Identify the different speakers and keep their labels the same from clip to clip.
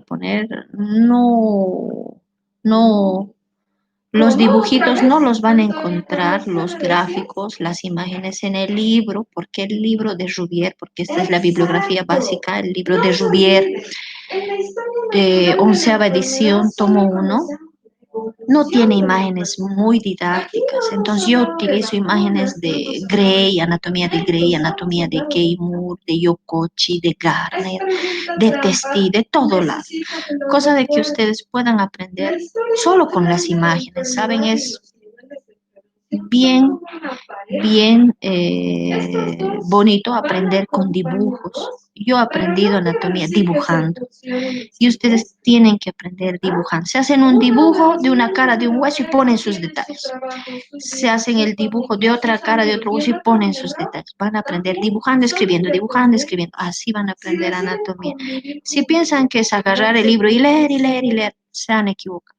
Speaker 1: poner, no, los dibujitos no los van a encontrar, los gráficos, las imágenes en el libro, porque el libro de Rouvier, porque esta es la bibliografía básica, el libro de Rouvier, onceava edición, tomo 1, no tiene imágenes muy didácticas, entonces yo utilizo imágenes de Gray, anatomía de Gay Moore, de Yokochi, de Garner, de Testi, de todo lado, cosa de que ustedes puedan aprender solo con las imágenes, ¿saben? Es bien, bonito aprender con dibujos. Yo he aprendido anatomía dibujando y ustedes tienen que aprender dibujando. Se hacen un dibujo de una cara de un hueso y ponen sus detalles. Se hacen el dibujo de otra cara de otro hueso y ponen sus detalles. Van a aprender dibujando, escribiendo, dibujando, escribiendo. Así van a aprender anatomía. Si piensan que es agarrar el libro y leer y leer y leer, se han equivocado.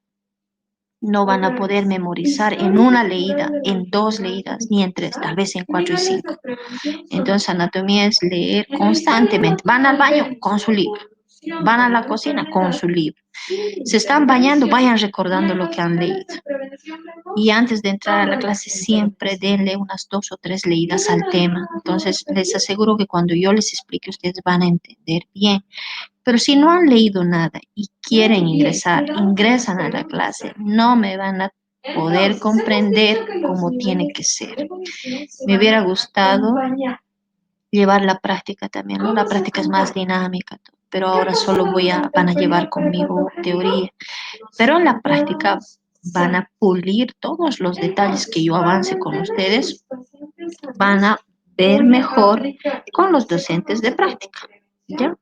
Speaker 1: No van a poder memorizar en una leída, en 2 leídas, ni en 3, tal vez en 4 y 5. Entonces, anatomía es leer constantemente. Van al baño con su libro. Van a la cocina con su libro. Se están bañando, vayan recordando lo que han leído. Y antes de entrar a la clase, siempre denle unas 2 o 3 leídas al tema. Entonces, les aseguro que cuando yo les explique, ustedes van a entender bien. Pero si no han leído nada y quieren ingresar, ingresan a la clase, no me van a poder comprender cómo tiene que ser. Me hubiera gustado llevar la práctica también, ¿no? La práctica es más dinámica, pero ahora solo van a llevar conmigo teoría. Pero en la práctica van a pulir todos los detalles que yo avance con ustedes, van a ver mejor con los docentes de práctica, ¿ya?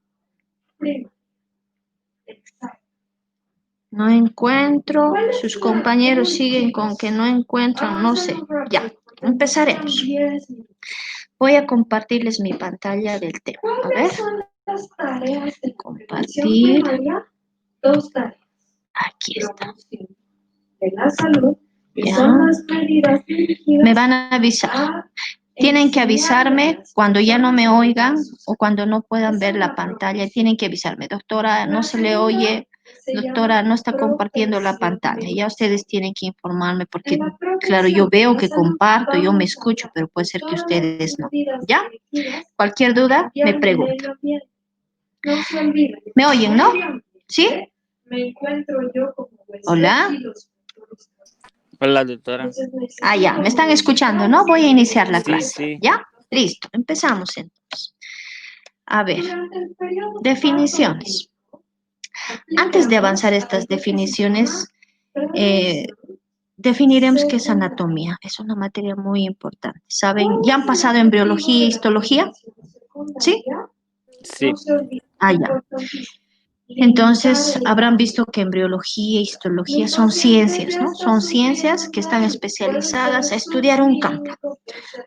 Speaker 1: No encuentro, sus compañeros siguen con que no encuentran, no sé. Ya, empezaremos. Voy a compartirles mi pantalla del tema. A ver. Compartir. Aquí está. Ya. Me van a avisar. Tienen que avisarme cuando ya no me oigan o cuando no puedan ver la pantalla. Tienen que avisarme, doctora, no se le oye, doctora, no está compartiendo la pantalla. Ya ustedes tienen que informarme porque, claro, yo veo que comparto, yo me escucho, pero puede ser que ustedes no. ¿Ya? Cualquier duda, me preguntan. ¿Me oyen, no? ¿Sí? Hola.
Speaker 2: Hola, doctora.
Speaker 1: Ah, ya, me están escuchando, ¿no? Voy a iniciar la
Speaker 2: Sí,
Speaker 1: clase.
Speaker 2: sí.
Speaker 1: ¿Ya? Listo, empezamos entonces. A ver, definiciones. Antes de avanzar estas definiciones, definiremos qué es anatomía. Es una materia muy importante. ¿Saben? ¿Ya han pasado embriología e histología? ¿Sí?
Speaker 2: Sí,
Speaker 1: Ah, ya. Entonces, habrán visto que embriología e histología son ciencias, ¿no? Son ciencias que están especializadas a estudiar un campo.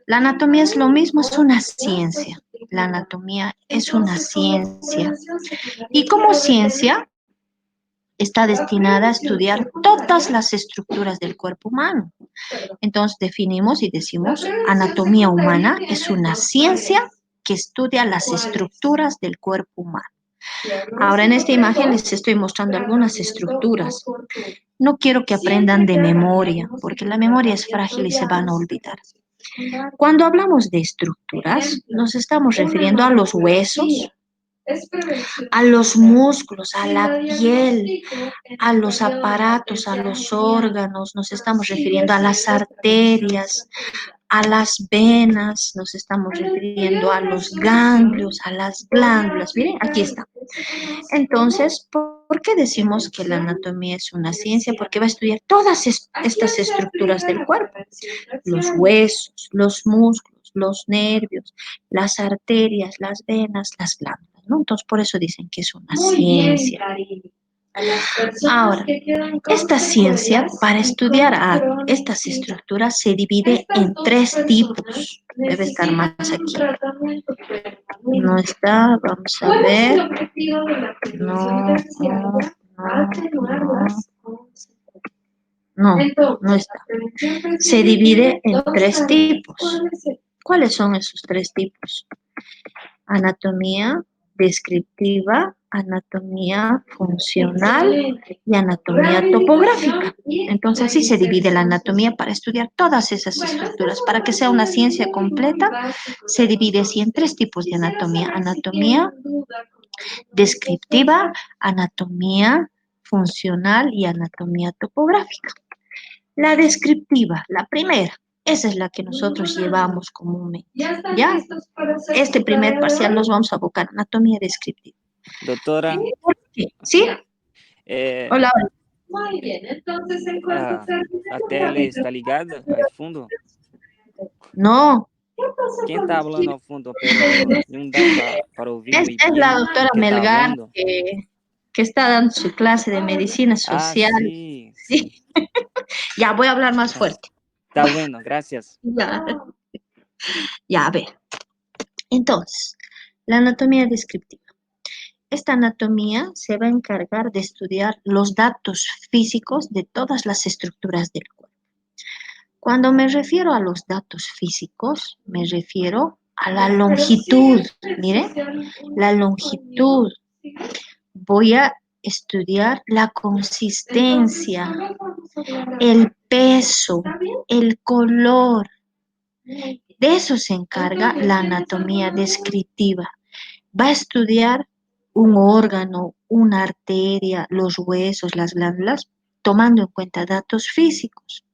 Speaker 1: La anatomía es lo mismo, es una ciencia. La anatomía es una ciencia. Y como ciencia, está destinada a estudiar todas las estructuras del cuerpo humano. Entonces definimos y decimos, anatomía humana es una ciencia que estudia las estructuras del cuerpo humano. Ahora en esta imagen les estoy mostrando algunas estructuras. No quiero que aprendan de memoria, porque la memoria es frágil y se van a olvidar. Cuando hablamos de estructuras, nos estamos refiriendo a los huesos, a los músculos, a la piel, a los aparatos, a los órganos, nos estamos refiriendo a las arterias, a las venas, nos estamos refiriendo a los ganglios, a las glándulas. Miren, aquí está. Entonces, ¿por qué decimos que la anatomía es una ciencia? Porque va a estudiar todas estas estructuras del cuerpo. Los huesos, los músculos, los nervios, las arterias, las venas, las glándulas, ¿no? Entonces, por eso dicen que es una ciencia. Ahora, esta ciencia, para estudiar a estas estructuras, se divide en 3 tipos. Debe estar más aquí. No está, vamos a ver. No está. Se divide en 3 tipos. ¿Cuáles son esos 3 tipos? Anatomía descriptiva, anatomía funcional y anatomía topográfica. Entonces así se divide la anatomía para estudiar todas esas estructuras. Para que sea una ciencia completa, se divide así en 3 tipos de anatomía. Anatomía descriptiva, anatomía funcional y anatomía topográfica. La descriptiva, la primera, esa es la que nosotros llevamos comúnmente. ¿Ya? Este primer parcial nos vamos a abocar a anatomía descriptiva.
Speaker 2: Doctora,
Speaker 1: ¿Sí?
Speaker 2: eh,
Speaker 1: Hola.
Speaker 3: Muy bien, entonces en cuanto
Speaker 2: a, a tele está ligada al fundo.
Speaker 1: No,
Speaker 2: ¿Quién está hablando al fondo? Pero no da para oír muy
Speaker 1: es la
Speaker 2: bien
Speaker 1: doctora
Speaker 2: qué está
Speaker 1: Melgar
Speaker 2: hablando.
Speaker 1: que está dando su clase de medicina
Speaker 2: Ah,
Speaker 1: social.
Speaker 2: sí,
Speaker 1: Sí.
Speaker 2: sí.
Speaker 1: Ya voy a hablar más fuerte.
Speaker 2: Está bueno, gracias.
Speaker 1: Ya, ya, a ver. Entonces, la anatomía descriptiva. Esta anatomía se va a encargar de estudiar los datos físicos de todas las estructuras del cuerpo. Cuando me refiero a los datos físicos, me refiero a la longitud. Mire, la longitud. Voy a estudiar la consistencia, el peso, el color. De eso se encarga la anatomía descriptiva. Va a estudiar un órgano, una arteria, los huesos, las glándulas, tomando en cuenta datos físicos.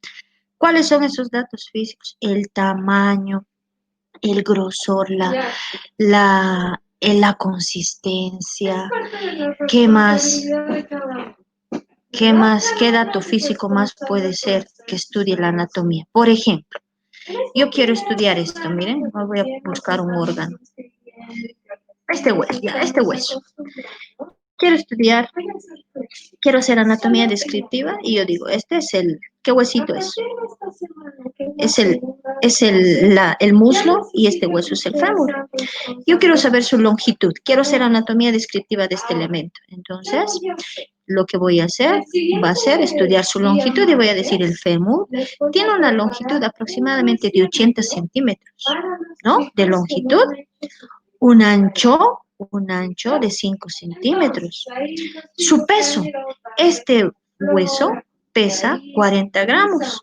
Speaker 1: ¿Cuáles son esos datos físicos? El tamaño, el grosor, la consistencia. ¿Qué más? ¿Qué más? ¿Qué dato físico más puede ser que estudie la anatomía? Por ejemplo, yo quiero estudiar esto, miren, voy a buscar un órgano. Este hueso. Quiero estudiar, quiero hacer anatomía descriptiva y yo digo, ¿qué huesito es? Es el muslo y este hueso es el fémur. Yo quiero saber su longitud, quiero hacer anatomía descriptiva de este elemento. Entonces, lo que voy a hacer va a ser estudiar su longitud y voy a decir el fémur tiene una longitud aproximadamente de 80 centímetros, ¿no? De longitud, un ancho de 5 centímetros. Su peso, este hueso pesa 40 gramos.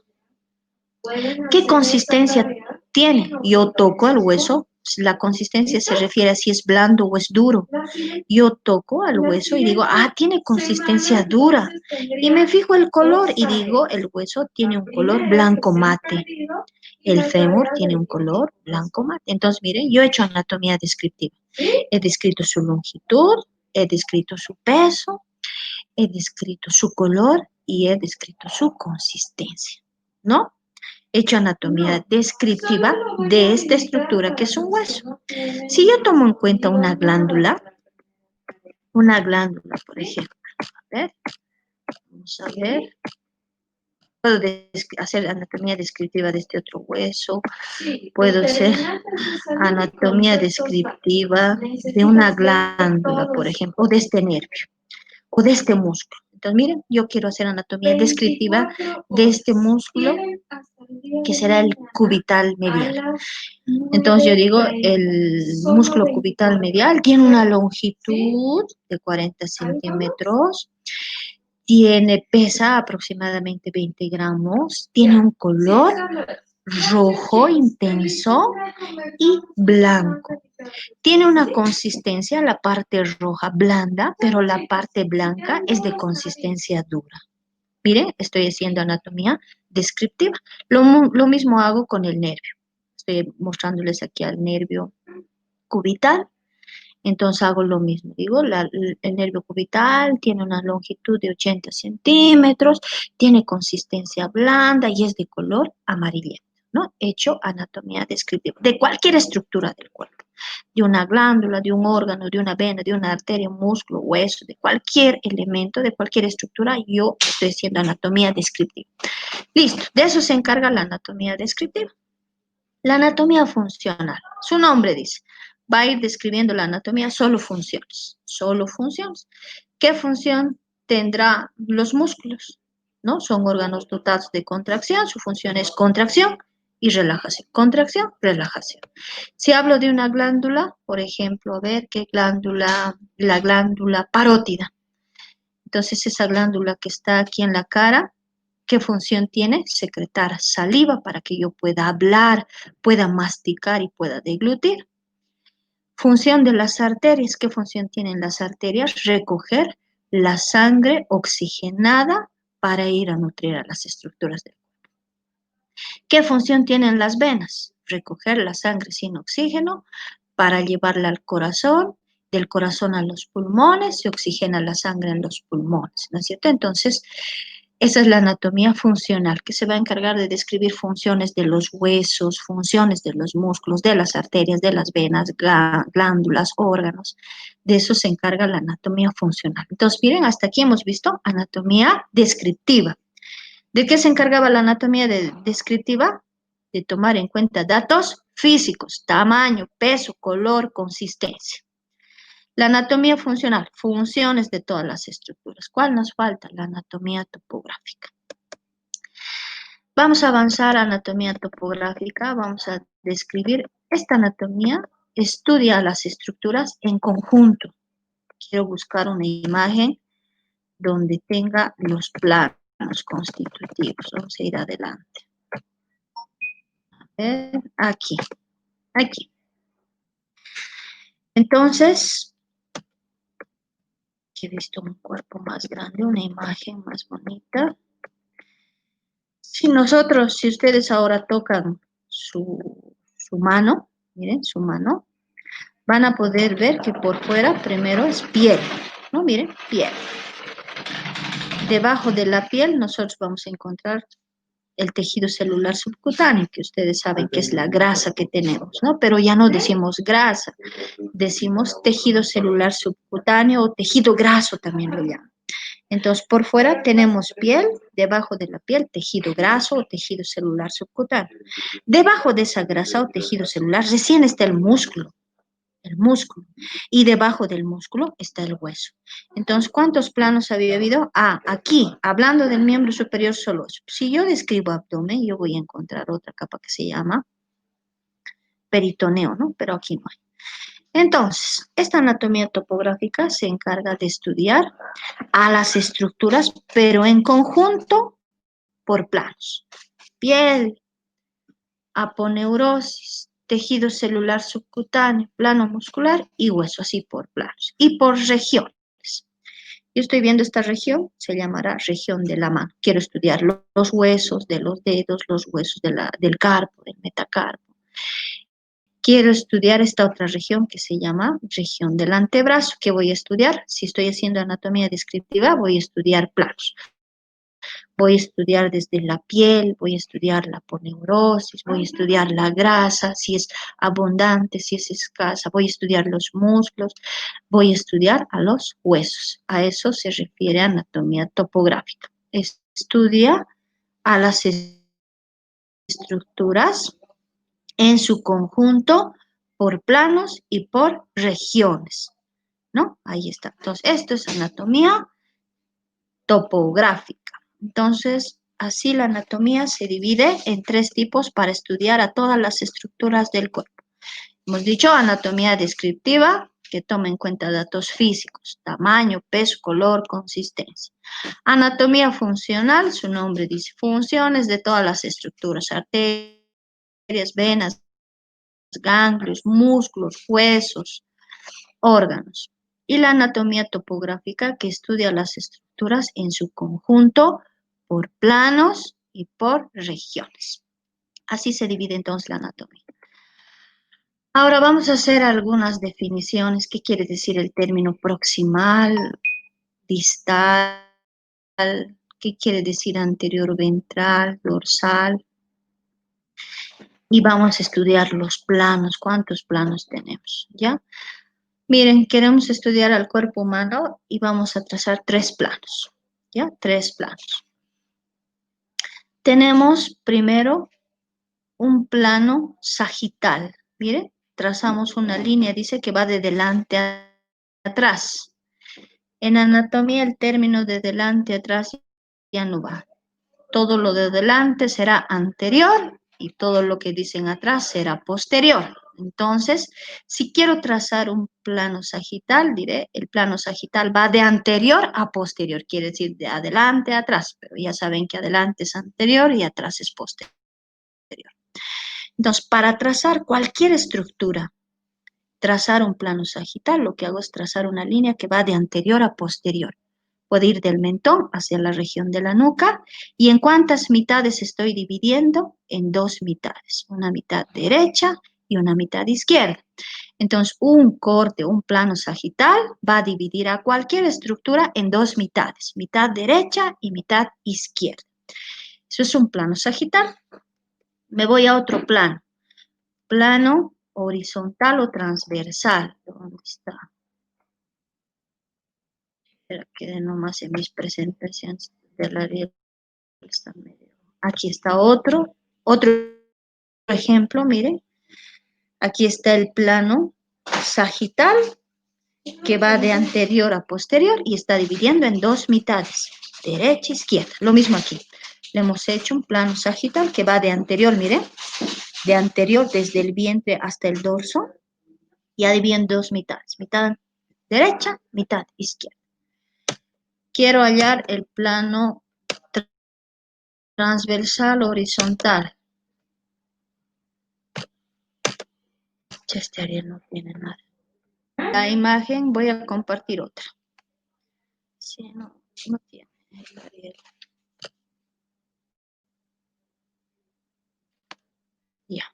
Speaker 1: ¿Qué consistencia tiene? Yo toco el hueso, la consistencia se refiere a si es blando o es duro. Yo toco al hueso y digo, tiene consistencia dura. Y me fijo el color y digo, el hueso tiene un color blanco mate. El fémur tiene un color blanco mate. Entonces, miren, yo he hecho anatomía descriptiva. He descrito su longitud, he descrito su peso, he descrito su color y he descrito su consistencia, ¿no? He hecho anatomía descriptiva de esta estructura que es un hueso. Si yo tomo en cuenta una glándula, por ejemplo, a ver, vamos a ver, puedo hacer anatomía descriptiva de este otro hueso, puedo hacer anatomía descriptiva de una glándula, por ejemplo, o de este nervio, o de este músculo. Entonces, miren, yo quiero hacer anatomía descriptiva de este músculo que será el cubital medial. Entonces yo digo, el músculo cubital medial tiene una longitud de 40 centímetros, pesa aproximadamente 20 gramos, tiene un color rojo intenso y blanco. Tiene una consistencia, la parte roja blanda, pero la parte blanca es de consistencia dura. Miren, estoy haciendo anatomía descriptiva. Lo mismo hago con el nervio. Estoy mostrándoles aquí al nervio cubital. Entonces hago lo mismo. Digo, el nervio cubital tiene una longitud de 80 centímetros, tiene consistencia blanda y es de color amarillento, ¿no? He hecho anatomía descriptiva de cualquier estructura del cuerpo. De una glándula, de un órgano, de una vena, de una arteria, un músculo, hueso, de cualquier elemento, de cualquier estructura, yo estoy haciendo anatomía descriptiva. Listo, de eso se encarga la anatomía descriptiva. La anatomía funcional, su nombre dice, va a ir describiendo la anatomía solo funciones, solo funciones. ¿Qué función tendrá los músculos? ¿No? Son órganos dotados de contracción, su función es contracción y relajación. Contracción, relajación. Si hablo de una glándula, por ejemplo, a ver qué glándula, la glándula parótida. Entonces, esa glándula que está aquí en la cara, ¿qué función tiene? Secretar saliva para que yo pueda hablar, pueda masticar y pueda deglutir. Función de las arterias, ¿qué función tienen las arterias? Recoger la sangre oxigenada para ir a nutrir a las estructuras del cuerpo. ¿Qué función tienen las venas? Recoger la sangre sin oxígeno para llevarla al corazón, del corazón a los pulmones, se oxigena la sangre en los pulmones, ¿no es cierto? Entonces, esa es la anatomía funcional, que se va a encargar de describir funciones de los huesos, funciones de los músculos, de las arterias, de las venas, glándulas, órganos. De eso se encarga la anatomía funcional. Entonces, miren, hasta aquí hemos visto anatomía descriptiva. ¿De qué se encargaba la anatomía descriptiva? De tomar en cuenta datos físicos, tamaño, peso, color, consistencia. La anatomía funcional, funciones de todas las estructuras. ¿Cuál nos falta? La anatomía topográfica. Vamos a avanzar a anatomía topográfica, vamos a describir esta anatomía, estudia las estructuras en conjunto. Quiero buscar una imagen donde tenga los planos constitutivos. Vamos a ir adelante. A ver, aquí, aquí. Entonces, he visto un cuerpo más grande, una imagen más bonita. Si ustedes ahora tocan su mano, miren, su mano, van a poder ver que por fuera primero es piel, ¿no? Miren, piel. Debajo de la piel nosotros vamos a encontrar el tejido celular subcutáneo, que ustedes saben que es la grasa que tenemos, ¿no? Pero ya no decimos grasa, decimos tejido celular subcutáneo o tejido graso también lo llaman. Entonces, por fuera tenemos piel, debajo de la piel tejido graso o tejido celular subcutáneo. Debajo de esa grasa o tejido celular recién está el músculo, y debajo del músculo está el hueso. Entonces, ¿cuántos planos había habido? Aquí, hablando del miembro superior solo eso. Si yo describo abdomen, yo voy a encontrar otra capa que se llama peritoneo, ¿no? Pero aquí no hay. Entonces, esta anatomía topográfica se encarga de estudiar a las estructuras, pero en conjunto por planos. Piel, aponeurosis, tejido celular subcutáneo, plano muscular y hueso, así por planos. Y por regiones. Yo estoy viendo esta región, se llamará región de la mano. Quiero estudiar los huesos de los dedos, los huesos del carpo, del metacarpo. Quiero estudiar esta otra región que se llama región del antebrazo. ¿Qué voy a estudiar? Si estoy haciendo anatomía descriptiva, voy a estudiar planos. Voy a estudiar desde la piel, voy a estudiar la aponeurosis, voy a estudiar la grasa, si es abundante, si es escasa, voy a estudiar los músculos, voy a estudiar a los huesos. A eso se refiere anatomía topográfica. Estudia a las estructuras en su conjunto por planos y por regiones, ¿no? Ahí está. Entonces, esto es anatomía topográfica. Entonces, así la anatomía se divide en 3 tipos para estudiar a todas las estructuras del cuerpo. Hemos dicho anatomía descriptiva, que toma en cuenta datos físicos, tamaño, peso, color, consistencia. Anatomía funcional, su nombre dice funciones de todas las estructuras, arterias, venas, ganglios, músculos, huesos, órganos. Y la anatomía topográfica, que estudia las estructuras en su conjunto por planos y por regiones. Así se divide entonces la anatomía. Ahora vamos a hacer algunas definiciones. ¿Qué quiere decir el término proximal, distal? ¿Qué quiere decir anterior ventral, dorsal? Y vamos a estudiar los planos. ¿Cuántos planos tenemos? ¿Ya? Miren, queremos estudiar al cuerpo humano y vamos a trazar 3 planos. ¿Ya? 3 planos. Tenemos primero un plano sagital. Miren, trazamos una línea, dice que va de delante a atrás. En anatomía el término de delante a atrás ya no va. Todo lo de delante será anterior y todo lo que dicen atrás será posterior. Entonces, si quiero trazar un plano sagital, diré, el plano sagital va de anterior a posterior, quiere decir de adelante a atrás, pero ya saben que adelante es anterior y atrás es posterior. Entonces, para trazar cualquier estructura, trazar un plano sagital, lo que hago es trazar una línea que va de anterior a posterior. Puede ir del mentón hacia la región de la nuca. ¿Y en cuántas mitades estoy dividiendo? En dos mitades, una mitad derecha y una mitad izquierda. Entonces, un corte, un plano sagital va a dividir a cualquier estructura en dos mitades, mitad derecha y mitad izquierda. Eso es un plano sagital. Me voy a otro plano. Plano horizontal o transversal. ¿Dónde está? Espera, quede nomás en mis presentaciones de la Ariel. Aquí está otro ejemplo, miren. Aquí está el plano sagital que va de anterior a posterior y está dividiendo en dos mitades, derecha e izquierda. Lo mismo aquí. Le hemos hecho un plano sagital que va de anterior, miren, de anterior desde el vientre hasta el dorso, ya divide en dos mitades, mitad derecha, mitad izquierda. Quiero hallar el plano transversal horizontal. Este Ariel no tiene nada. La imagen, voy a compartir otra. Sí, no tiene. Ariel. Ya.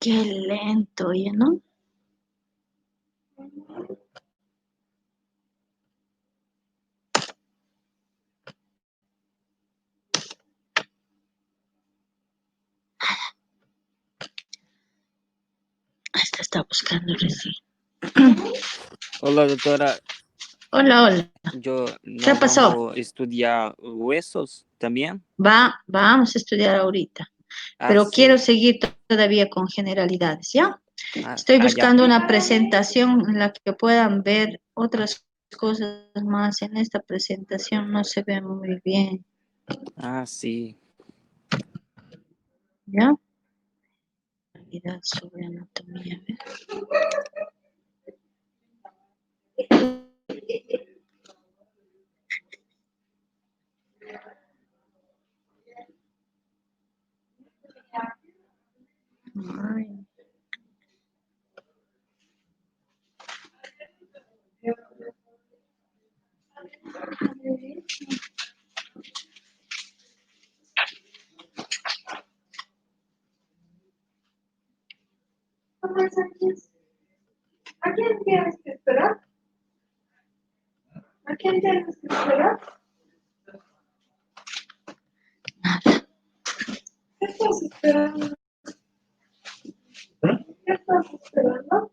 Speaker 1: Qué lento, oye, ¿no? Esta está buscando recién.
Speaker 2: Hola, doctora.
Speaker 1: Hola, hola. ¿Qué
Speaker 2: No
Speaker 1: pasó?
Speaker 2: vamos a estudiar huesos también.
Speaker 1: Vamos a estudiar ahorita,
Speaker 2: Ah,
Speaker 1: pero quiero
Speaker 2: sí.
Speaker 1: seguir todavía con generalidades, ¿ya? Estoy
Speaker 2: Ya.
Speaker 1: buscando una presentación en la que puedan ver otras cosas más. En esta presentación no se ve muy bien,
Speaker 2: Ah, sí.
Speaker 1: ¿ya? Realidad sobre anatomía, ¿ves? Ay.
Speaker 3: ¿A quién tienes que esperar? ¿A quién tienes que esperar? ¿Qué estás esperando? ¿Qué estás esperando?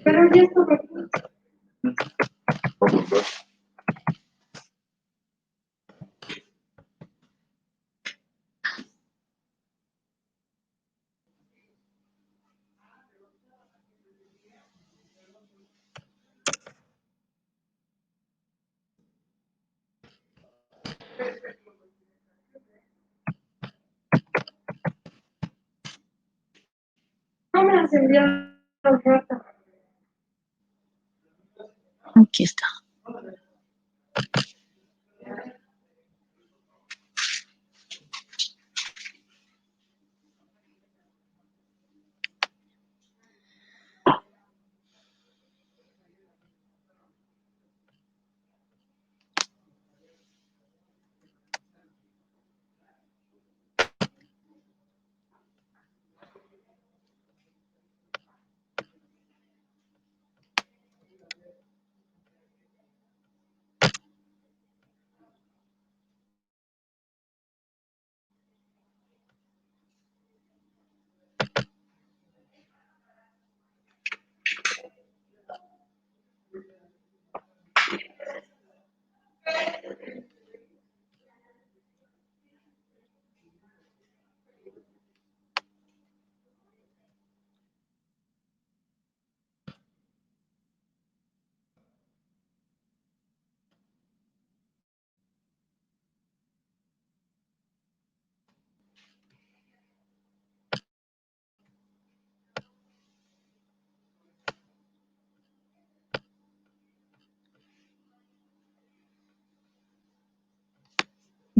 Speaker 3: Pero ya estuve aquí. No me has enviado el rato.
Speaker 1: Aquí está.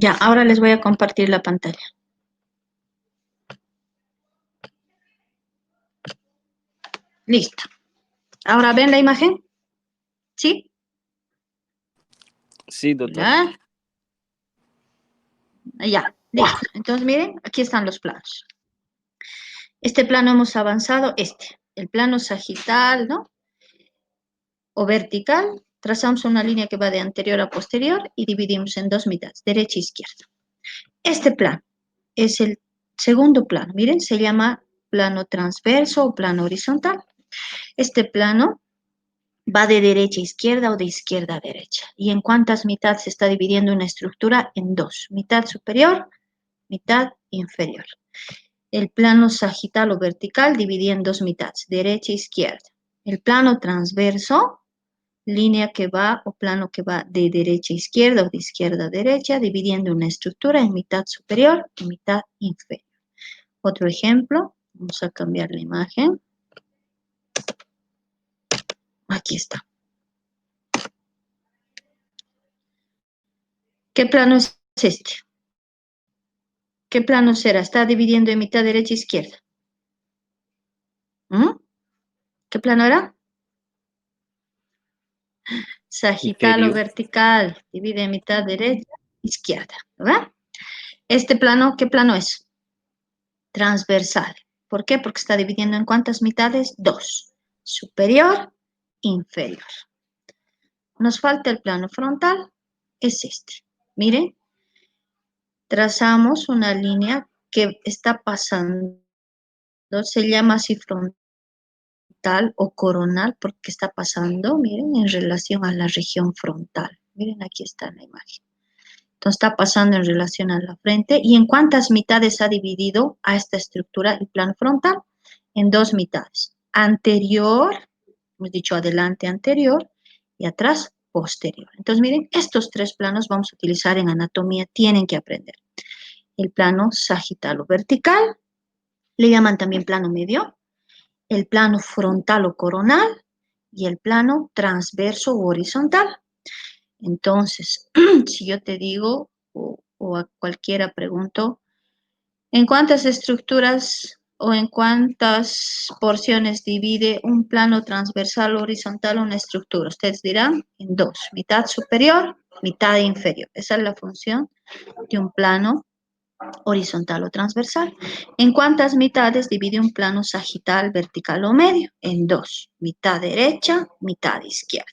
Speaker 1: Ya, ahora les voy a compartir la pantalla. Listo. Ahora ven la imagen. ¿Sí?
Speaker 2: Sí, doctor.
Speaker 1: Ya, listo. Entonces, miren, aquí están los planos. Este plano hemos avanzado, el plano sagital, ¿no? O vertical. Trazamos una línea que va de anterior a posterior y dividimos en dos mitades, derecha e izquierda. Este plano es el segundo plano. Miren, se llama plano transverso o plano horizontal. Este plano va de derecha a izquierda o de izquierda a derecha. ¿Y en cuántas mitades se está dividiendo una estructura? En dos. Mitad superior, mitad inferior. El plano sagital o vertical dividía en dos mitades, derecha e izquierda. El plano transverso, línea que va o plano que va de derecha a izquierda o de izquierda a derecha, dividiendo una estructura en mitad superior y mitad inferior. Otro ejemplo, vamos a cambiar la imagen. Aquí está. ¿Qué plano es este? ¿Qué plano será? Está dividiendo en mitad derecha e izquierda. ¿Qué plano era? Sagital o
Speaker 2: Inferior.
Speaker 1: vertical. Divide en mitad derecha e izquierda. ¿Verdad? Este plano, ¿qué plano es? Transversal. ¿Por qué? Porque está dividiendo en ¿cuántas mitades? Dos. Superior, inferior. Nos falta el plano frontal. Es este. Miren. Trazamos una línea que está pasando. Se llama así frontal o coronal porque está pasando, miren, en relación a la región frontal. Miren, aquí está la imagen. Entonces está pasando en relación a la frente. ¿Y en cuántas mitades ha dividido a esta estructura el plano frontal? En dos mitades. Anterior, hemos dicho adelante anterior, y atrás posterior. Entonces miren, estos tres planos vamos a utilizar en anatomía, tienen que aprender. El plano sagital o vertical, le llaman también plano medio, el plano frontal o coronal y el plano transverso o horizontal. Entonces, si yo te digo o a cualquiera pregunto, ¿en cuántas estructuras o en cuántas porciones divide un plano transversal o horizontal una estructura? Ustedes dirán en dos, mitad superior, mitad inferior. Esa es la función de un plano horizontal o transversal. ¿En cuántas mitades divide un plano sagital, vertical o medio? En dos, mitad derecha, mitad izquierda.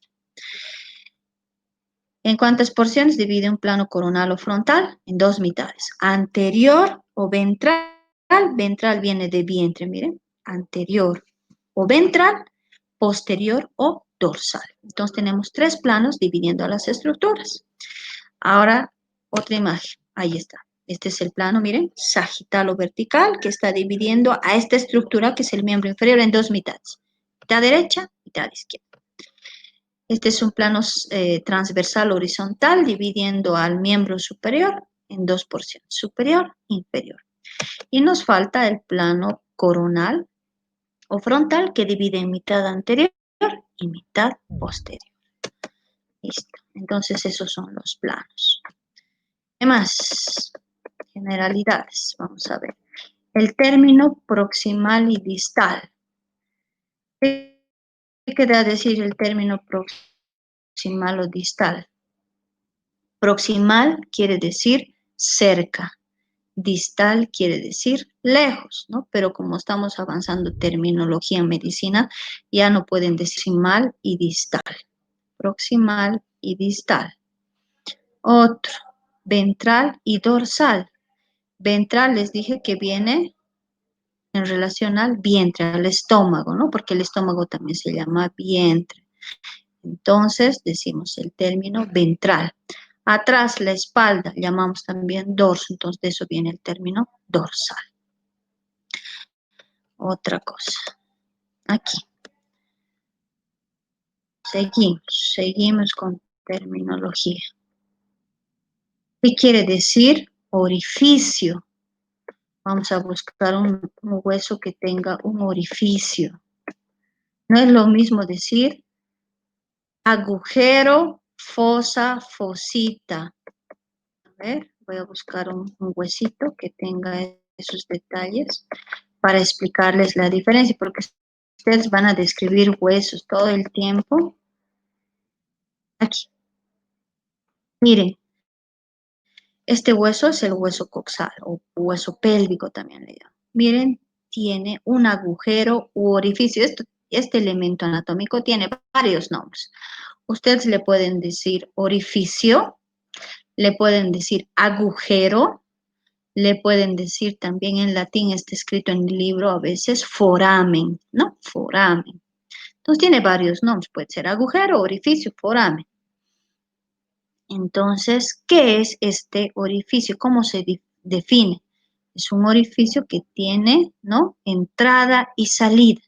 Speaker 1: ¿En cuántas porciones divide un plano coronal o frontal? En dos mitades, anterior o ventral. Ventral viene de vientre, miren, anterior o ventral, posterior o dorsal. Entonces tenemos tres planos dividiendo las estructuras. Ahora, otra imagen, ahí está. Este es el plano, miren, sagital o vertical, que está dividiendo a esta estructura, que es el miembro inferior, en dos mitades. Mitad derecha, mitad izquierda. Este es un plano transversal horizontal, dividiendo al miembro superior en dos porciones, superior e inferior. Y nos falta el plano coronal o frontal, que divide en mitad anterior y mitad posterior. Listo. Entonces esos son los planos. ¿Qué más? Generalidades, vamos a ver. El término proximal y distal. ¿Qué quiere decir el término proximal o distal? Proximal quiere decir cerca, distal quiere decir lejos, ¿no? Pero como estamos avanzando terminología en medicina, ya no pueden decir proximal y distal. Proximal y distal. Otro, ventral y dorsal. Ventral les dije que viene en relación al vientre, al estómago, ¿no? Porque el estómago también se llama vientre. Entonces decimos el término ventral. Atrás, la espalda, llamamos también dorso, entonces de eso viene el término dorsal. Otra cosa. Aquí. Seguimos con terminología. ¿Qué quiere decir orificio? Vamos a buscar un hueso que tenga un orificio. No es lo mismo decir agujero, fosa, fosita. A ver, Voy a buscar un huesito que tenga esos detalles para explicarles la diferencia, porque ustedes van a describir huesos todo el tiempo. Aquí. Miren, este hueso es el hueso coxal o hueso pélvico también le llaman. Miren, tiene un agujero u orificio. Este elemento anatómico tiene varios nombres. Ustedes le pueden decir orificio, le pueden decir agujero, le pueden decir también en latín, está escrito en el libro a veces, foramen, ¿no? Foramen. Entonces tiene varios nombres, puede ser agujero, orificio, foramen. Entonces, ¿qué es este orificio? ¿Cómo se define? Es un orificio que tiene, ¿no? Entrada y salida.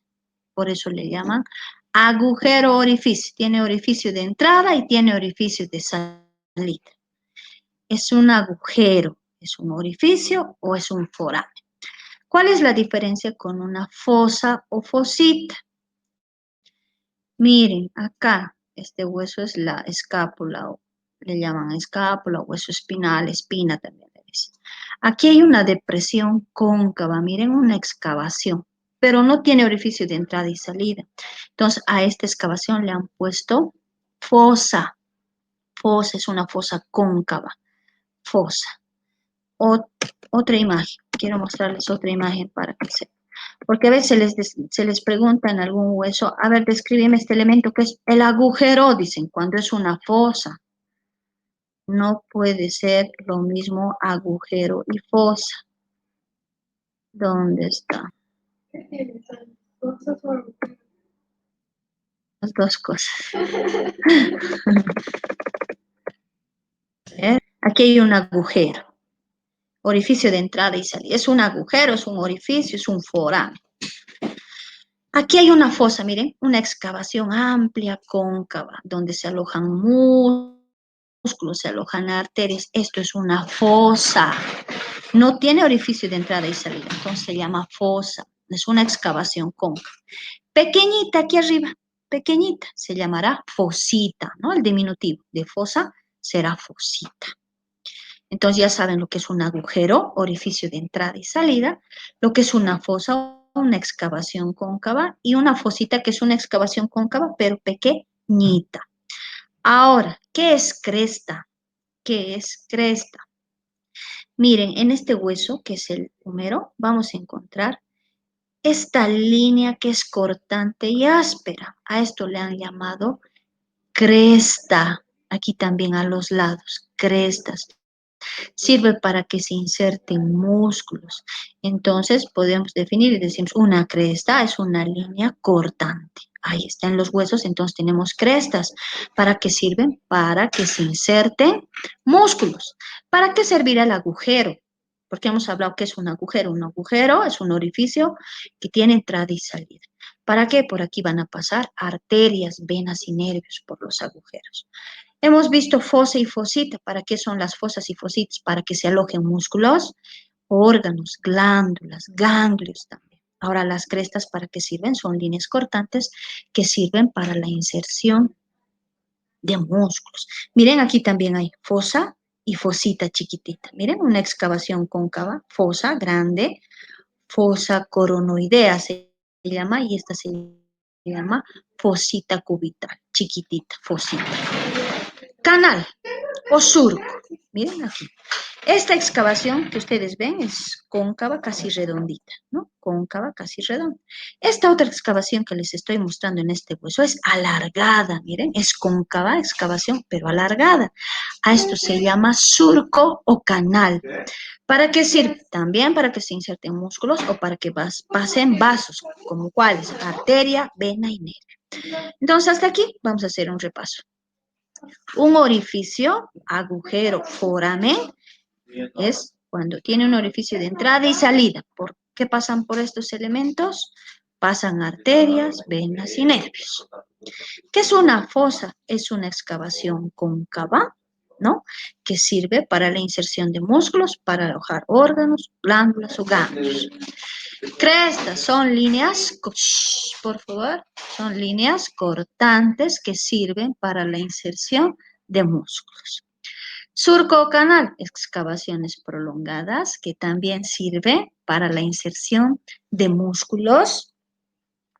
Speaker 1: Por eso le llaman agujero orificio. Tiene orificio de entrada y tiene orificio de salida. ¿Es un agujero? ¿Es un orificio o es un foramen? ¿Cuál es la diferencia con una fosa o fosita? Miren, acá, este hueso es la escápula, o le llaman escápula, hueso espinal, espina también le dicen. Aquí hay una depresión cóncava, miren, una excavación, pero no tiene orificio de entrada y salida. Entonces, a esta excavación le han puesto fosa. Fosa es una fosa cóncava, fosa. Otra imagen, quiero mostrarles otra imagen para que sepan. Porque a veces se les pregunta en algún hueso, a ver, descríbeme este elemento que es el agujero, dicen, cuando es una fosa. No puede ser lo mismo agujero y fosa. ¿Dónde está? Las dos cosas. Aquí hay un agujero. Orificio de entrada y salida. Es un agujero, es un orificio, es un foramen. Aquí hay una fosa, miren, una excavación amplia, cóncava, donde se alojan músculos, se alojan arterias. Esto es una fosa. No tiene orificio de entrada y salida, entonces se llama fosa. Es una excavación cóncava. Pequeñita aquí arriba, pequeñita, se llamará fosita, ¿no? El diminutivo de fosa será fosita. Entonces ya saben lo que es un agujero, orificio de entrada y salida, lo que es una fosa, una excavación cóncava, y una fosita que es una excavación cóncava, pero pequeñita. Ahora, ¿qué es cresta? ¿Qué es cresta? Miren, en este hueso, que es el húmero, vamos a encontrar esta línea que es cortante y áspera. A esto le han llamado cresta. Aquí también a los lados, crestas. Sirve para que se inserten músculos. Entonces podemos definir y decimos una cresta es una línea cortante. Ahí están los huesos, entonces tenemos crestas. ¿Para qué sirven? Para que se inserten músculos. ¿Para qué servirá el agujero? Porque hemos hablado que es un agujero. Un agujero es un orificio que tiene entrada y salida. ¿Para qué? Por aquí van a pasar arterias, venas y nervios por los agujeros. Hemos visto fosa y fosita. ¿Para qué son las fosas y fositas? Para que se alojen músculos, órganos, glándulas, ganglios también. Ahora, las crestas, ¿para qué sirven? Son líneas cortantes que sirven para la inserción de músculos. Miren, aquí también hay fosa y fosita chiquitita. Miren, una excavación cóncava, fosa grande, fosa coronoidea se llama, y esta se llama fosita cubital, chiquitita, fosita. Canal o surco. Miren aquí. Esta excavación que ustedes ven es cóncava, casi redondita, ¿no? Cóncava, casi redonda. Esta otra excavación que les estoy mostrando en este hueso es alargada, miren, es cóncava, excavación, pero alargada. A esto se llama surco o canal. ¿Para qué sirve? También para que se inserten músculos o para que pasen vasos, como cuáles, arteria, vena y nervio. Entonces, hasta aquí vamos a hacer un repaso. Un orificio, agujero, foramen, es cuando tiene un orificio de entrada y salida. ¿Por qué pasan por estos elementos? Pasan arterias, venas y nervios. ¿Qué es una fosa? Es una excavación cóncava, ¿no? Que sirve para la inserción de músculos, para alojar órganos, glándulas o ganglios. Crestas son líneas, por favor, son líneas cortantes que sirven para la inserción de músculos. Surco o canal, excavaciones prolongadas que también sirve para la inserción de músculos,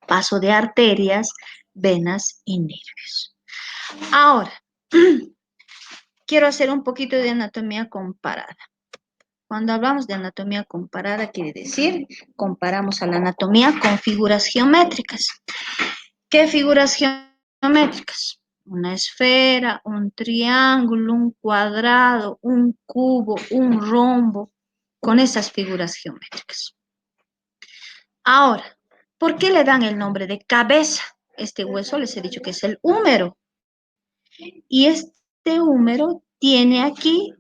Speaker 1: paso de arterias, venas y nervios. Ahora, quiero hacer un poquito de anatomía comparada. Cuando hablamos de anatomía comparada, quiere decir, comparamos a la anatomía con figuras geométricas. ¿Qué figuras geométricas? Una esfera, un triángulo, un cuadrado, un cubo, un rombo, con esas figuras geométricas. Ahora, ¿por qué le dan el nombre de cabeza? Este hueso les he dicho que es el húmero. Y este húmero tiene aquí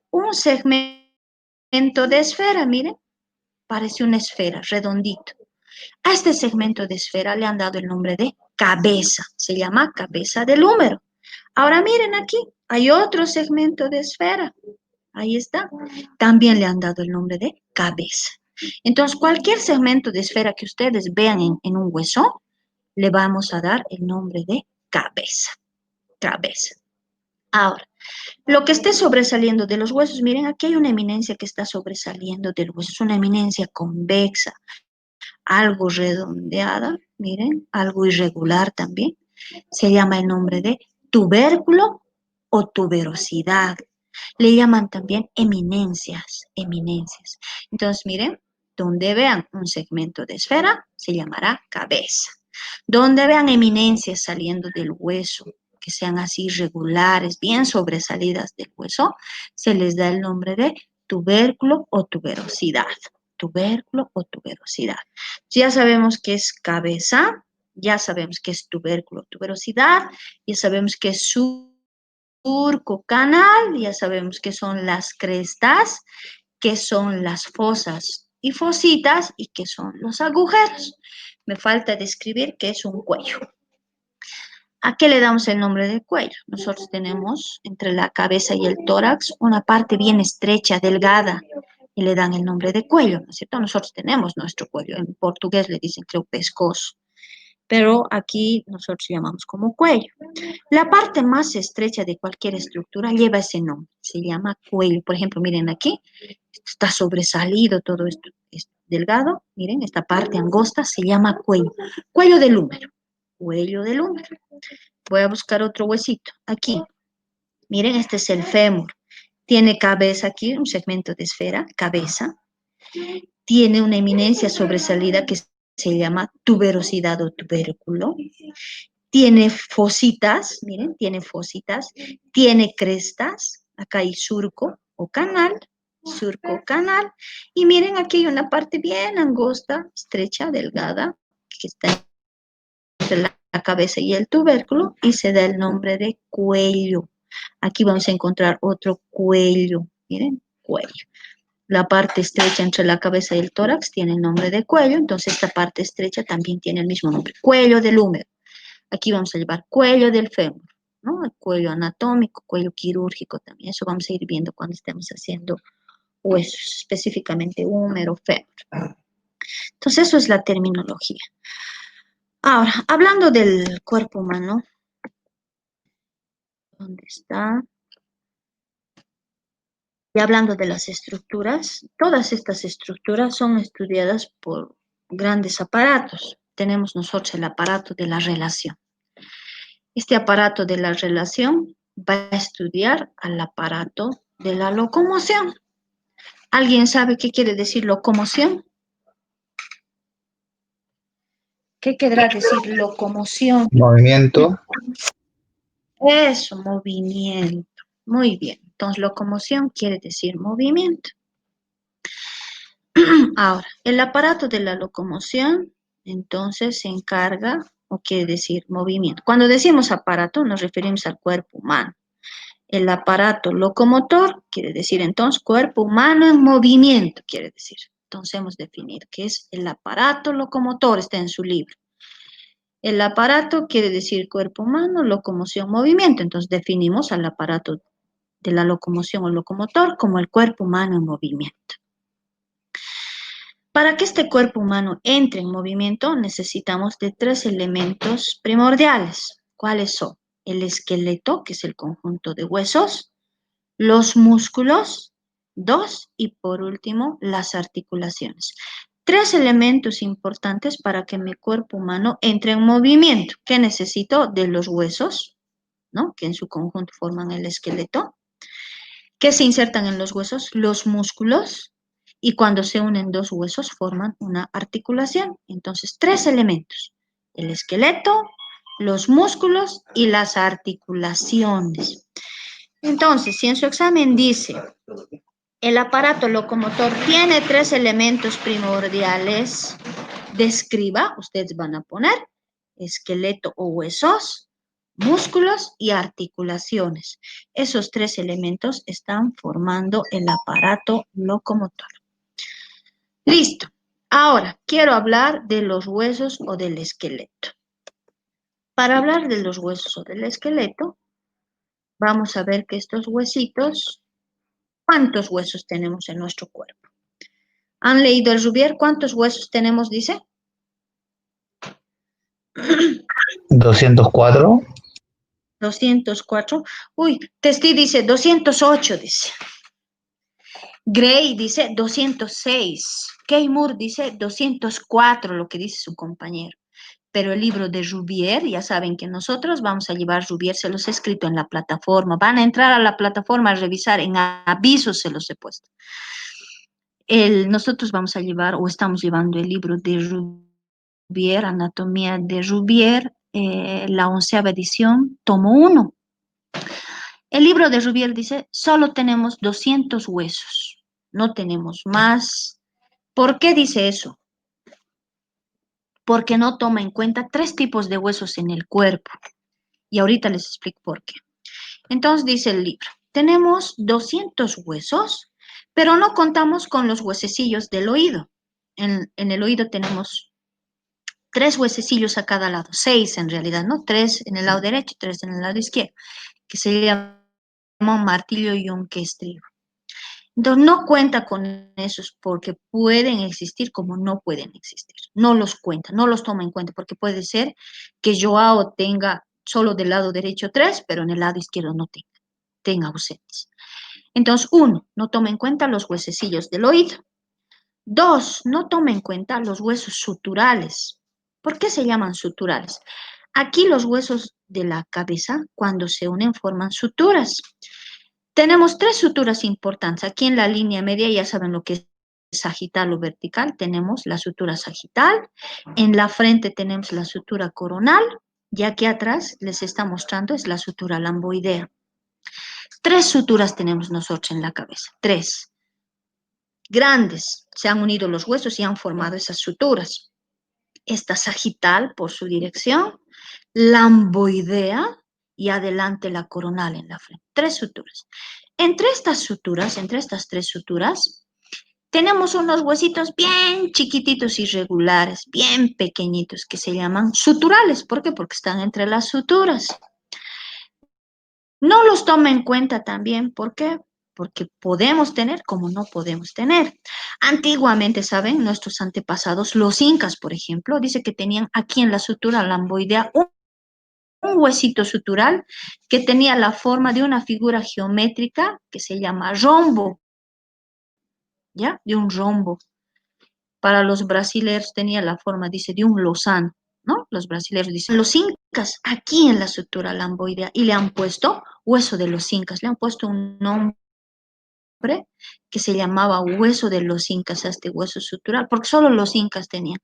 Speaker 1: un segmento de esfera, miren, parece una esfera, redondito. A este segmento de esfera le han dado el nombre de cabeza, se llama cabeza del húmero. Ahora miren aquí, hay otro segmento de esfera, ahí está, también le han dado el nombre de cabeza. Entonces, cualquier segmento de esfera que ustedes vean en un hueso, le vamos a dar el nombre de cabeza, cabeza. Ahora, lo que esté sobresaliendo de los huesos, miren, aquí hay una eminencia que está sobresaliendo del hueso, es una eminencia convexa, algo redondeada, miren, algo irregular también. Se llama el nombre de tubérculo o tuberosidad. Le llaman también eminencias, eminencias. Entonces, miren, donde vean un segmento de esfera, se llamará cabeza. Donde vean eminencias saliendo del hueso, que sean así irregulares, bien sobresalidas del hueso, se les da el nombre de tubérculo o tuberosidad. Tubérculo o tuberosidad. Ya sabemos que es cabeza, ya sabemos que es tubérculo, tuberosidad, ya sabemos que es surco, canal, ya sabemos que son las crestas, que son las fosas y fositas y que son los agujeros. Me falta describir qué es un cuello. ¿A qué le damos el nombre de cuello? Nosotros tenemos entre la cabeza y el tórax una parte bien estrecha, delgada, y le dan el nombre de cuello, ¿no es cierto? Nosotros tenemos nuestro cuello, en portugués le dicen, creo, pescozo, pero aquí nosotros llamamos como cuello. La parte más estrecha de cualquier estructura lleva ese nombre, se llama cuello. Por ejemplo, miren aquí, está sobresalido todo esto, es delgado, miren, esta parte angosta se llama cuello, cuello del húmero, cuello del húmero. Voy a buscar otro huesito, aquí, miren, este es el fémur. Tiene cabeza aquí, un segmento de esfera, cabeza. Tiene una eminencia sobresalida que se llama tuberosidad o tubérculo. Tiene fositas, miren, tiene fositas. Tiene crestas, acá hay surco o canal, surco o canal. Y miren, aquí hay una parte bien angosta, estrecha, delgada, que está entre la cabeza y el tubérculo y se da el nombre de cuello. Aquí vamos a encontrar otro cuello, miren, cuello. La parte estrecha entre la cabeza y el tórax tiene el nombre de cuello, entonces esta parte estrecha también tiene el mismo nombre, cuello del húmero. Aquí vamos a llevar cuello del fémur, ¿no? El cuello anatómico, cuello quirúrgico también, eso vamos a ir viendo cuando estemos haciendo huesos, específicamente húmero, fémur. Entonces eso es la terminología. Ahora, hablando del cuerpo humano, ¿dónde está? Y hablando de las estructuras, todas estas estructuras son estudiadas por grandes aparatos. Tenemos nosotros el aparato de la relación. Este aparato de la relación va a estudiar al aparato de la locomoción. ¿Alguien sabe qué quiere decir locomoción? ¿Qué querrá decir locomoción?
Speaker 4: Movimiento.
Speaker 1: Eso, movimiento. Muy bien. Entonces, locomoción quiere decir movimiento. Ahora, el aparato de la locomoción, entonces, se encarga, o quiere decir movimiento. Cuando decimos aparato, nos referimos al cuerpo humano. El aparato locomotor quiere decir, entonces, cuerpo humano en movimiento, quiere decir. Entonces, hemos definido qué es el aparato locomotor, está en su libro. El aparato quiere decir cuerpo humano, locomoción, movimiento. Entonces, definimos al aparato de la locomoción o locomotor como el cuerpo humano en movimiento. Para que este cuerpo humano entre en movimiento, necesitamos de 3 elementos primordiales. ¿Cuáles son? El esqueleto, que es el conjunto de huesos, los músculos, 2, y por último, las articulaciones. 3 elementos importantes para que mi cuerpo humano entre en movimiento. ¿Qué necesito? De los huesos, ¿no? Que en su conjunto forman el esqueleto. ¿Qué se insertan en los huesos? Los músculos. Y cuando se unen dos huesos forman una articulación. Entonces, 3 elementos. El esqueleto, los músculos y las articulaciones. Entonces, si en su examen dice, el aparato locomotor tiene 3 elementos primordiales, describa, ustedes van a poner esqueleto o huesos, músculos y articulaciones. Esos 3 elementos están formando el aparato locomotor. Listo. Ahora, quiero hablar de los huesos o del esqueleto. Para hablar de los huesos o del esqueleto, vamos a ver que estos huesitos, ¿cuántos huesos tenemos en nuestro cuerpo? ¿Han leído el Rubier? ¿Cuántos huesos tenemos, dice?
Speaker 4: 204.
Speaker 1: 204. Uy, Testi dice 208, dice. Gray dice 206. Kay Moore dice 204, lo que dice su compañero. Pero el libro de Rubier, ya saben que nosotros vamos a llevar Rubier, se los he escrito en la plataforma. Van a entrar a la plataforma a revisar, en avisos se los he puesto. Nosotros vamos a llevar, o estamos llevando el libro de Rubier, Anatomía de Rubier, la 11ª edición, tomo 1. El libro de Rubier dice, solo tenemos 200 huesos, no tenemos más. ¿Por qué dice eso? Porque no toma en cuenta 3 tipos de huesos en el cuerpo. Y ahorita les explico por qué. Entonces dice el libro, tenemos 200 huesos, pero no contamos con los huesecillos del oído. En el oído tenemos 3 huesecillos a cada lado, 6 en realidad, ¿no? 3 en el lado derecho, 3 en el lado izquierdo, que se llama un martillo y un estribo. Entonces no cuenta con esos porque pueden existir como no pueden existir. No los cuenta, no los toma en cuenta porque puede ser que Joao tenga solo del lado derecho 3, pero en el lado izquierdo no tenga ausentes. Entonces, 1, no toma en cuenta los huesecillos del oído. 2, no toma en cuenta los huesos suturales. ¿Por qué se llaman suturales? Aquí los huesos de la cabeza, cuando se unen, forman suturas. Tenemos 3 suturas importantes. Aquí en la línea media, ya saben lo que es sagital o vertical, tenemos la sutura sagital. En la frente tenemos la sutura coronal. Y aquí atrás les está mostrando es la sutura lamboidea. 3 suturas tenemos nosotros en la cabeza. 3. Grandes. Se han unido los huesos y han formado esas suturas. Esta sagital por su dirección, lamboidea y adelante la coronal en la frente. 3 suturas. Entre estas 3 suturas, tenemos unos huesitos bien chiquititos, irregulares, bien pequeñitos, que se llaman suturales. ¿Por qué? Porque están entre las suturas. No los toma en cuenta también. ¿Por qué? Porque podemos tener como no podemos tener. Antiguamente, ¿saben? Nuestros antepasados, los incas, por ejemplo, dice que tenían aquí en la sutura lamboidea un huesito sutural que tenía la forma de una figura geométrica que se llama rombo, ¿ya? De un rombo. Para los brasileños tenía la forma, dice, de un lozano, ¿no? Los brasileños dicen, los incas, aquí en la sutura lamboidea, y le han puesto hueso de los incas, le han puesto un nombre que se llamaba hueso de los incas, a este hueso sutural, porque solo los incas tenían.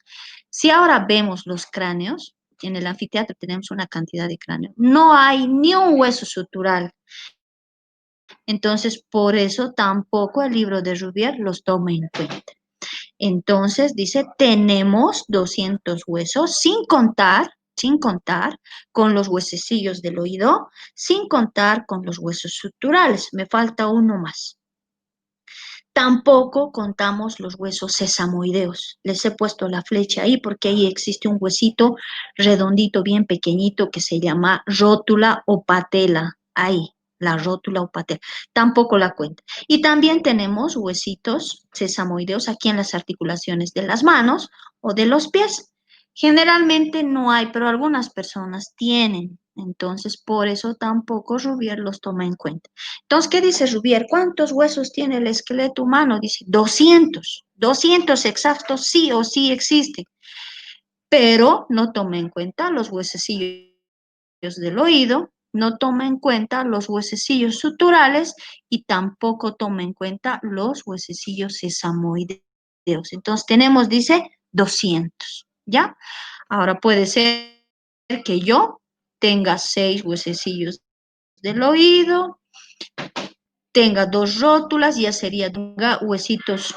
Speaker 1: Si ahora vemos los cráneos, en el anfiteatro tenemos una cantidad de cráneos, no hay ni un hueso sutural. Entonces, por eso tampoco el libro de Rubier los toma en cuenta. Entonces, dice, tenemos 200 huesos, sin contar con los huesecillos del oído, sin contar con los huesos suturales. Me falta uno más. Tampoco contamos los huesos sesamoideos. Les he puesto la flecha ahí porque ahí existe un huesito redondito, bien pequeñito, que se llama rótula o patela. Ahí, la rótula o patela. Tampoco la cuenta. Y también tenemos huesitos sesamoideos aquí en las articulaciones de las manos o de los pies. Generalmente no hay, pero algunas personas tienen. Entonces, por eso tampoco Rubier los toma en cuenta. Entonces, ¿qué dice Rubier? ¿Cuántos huesos tiene el esqueleto humano? Dice 200. 200 exactos sí o sí existen, pero no toma en cuenta los huesecillos del oído, no toma en cuenta los huesecillos suturales y tampoco toma en cuenta los huesecillos sesamoideos. Entonces tenemos, dice, 200, ¿ya? Ahora puede ser que yo tenga 6 huesecillos del oído, tenga 2 rótulas, ya sería tenga huesitos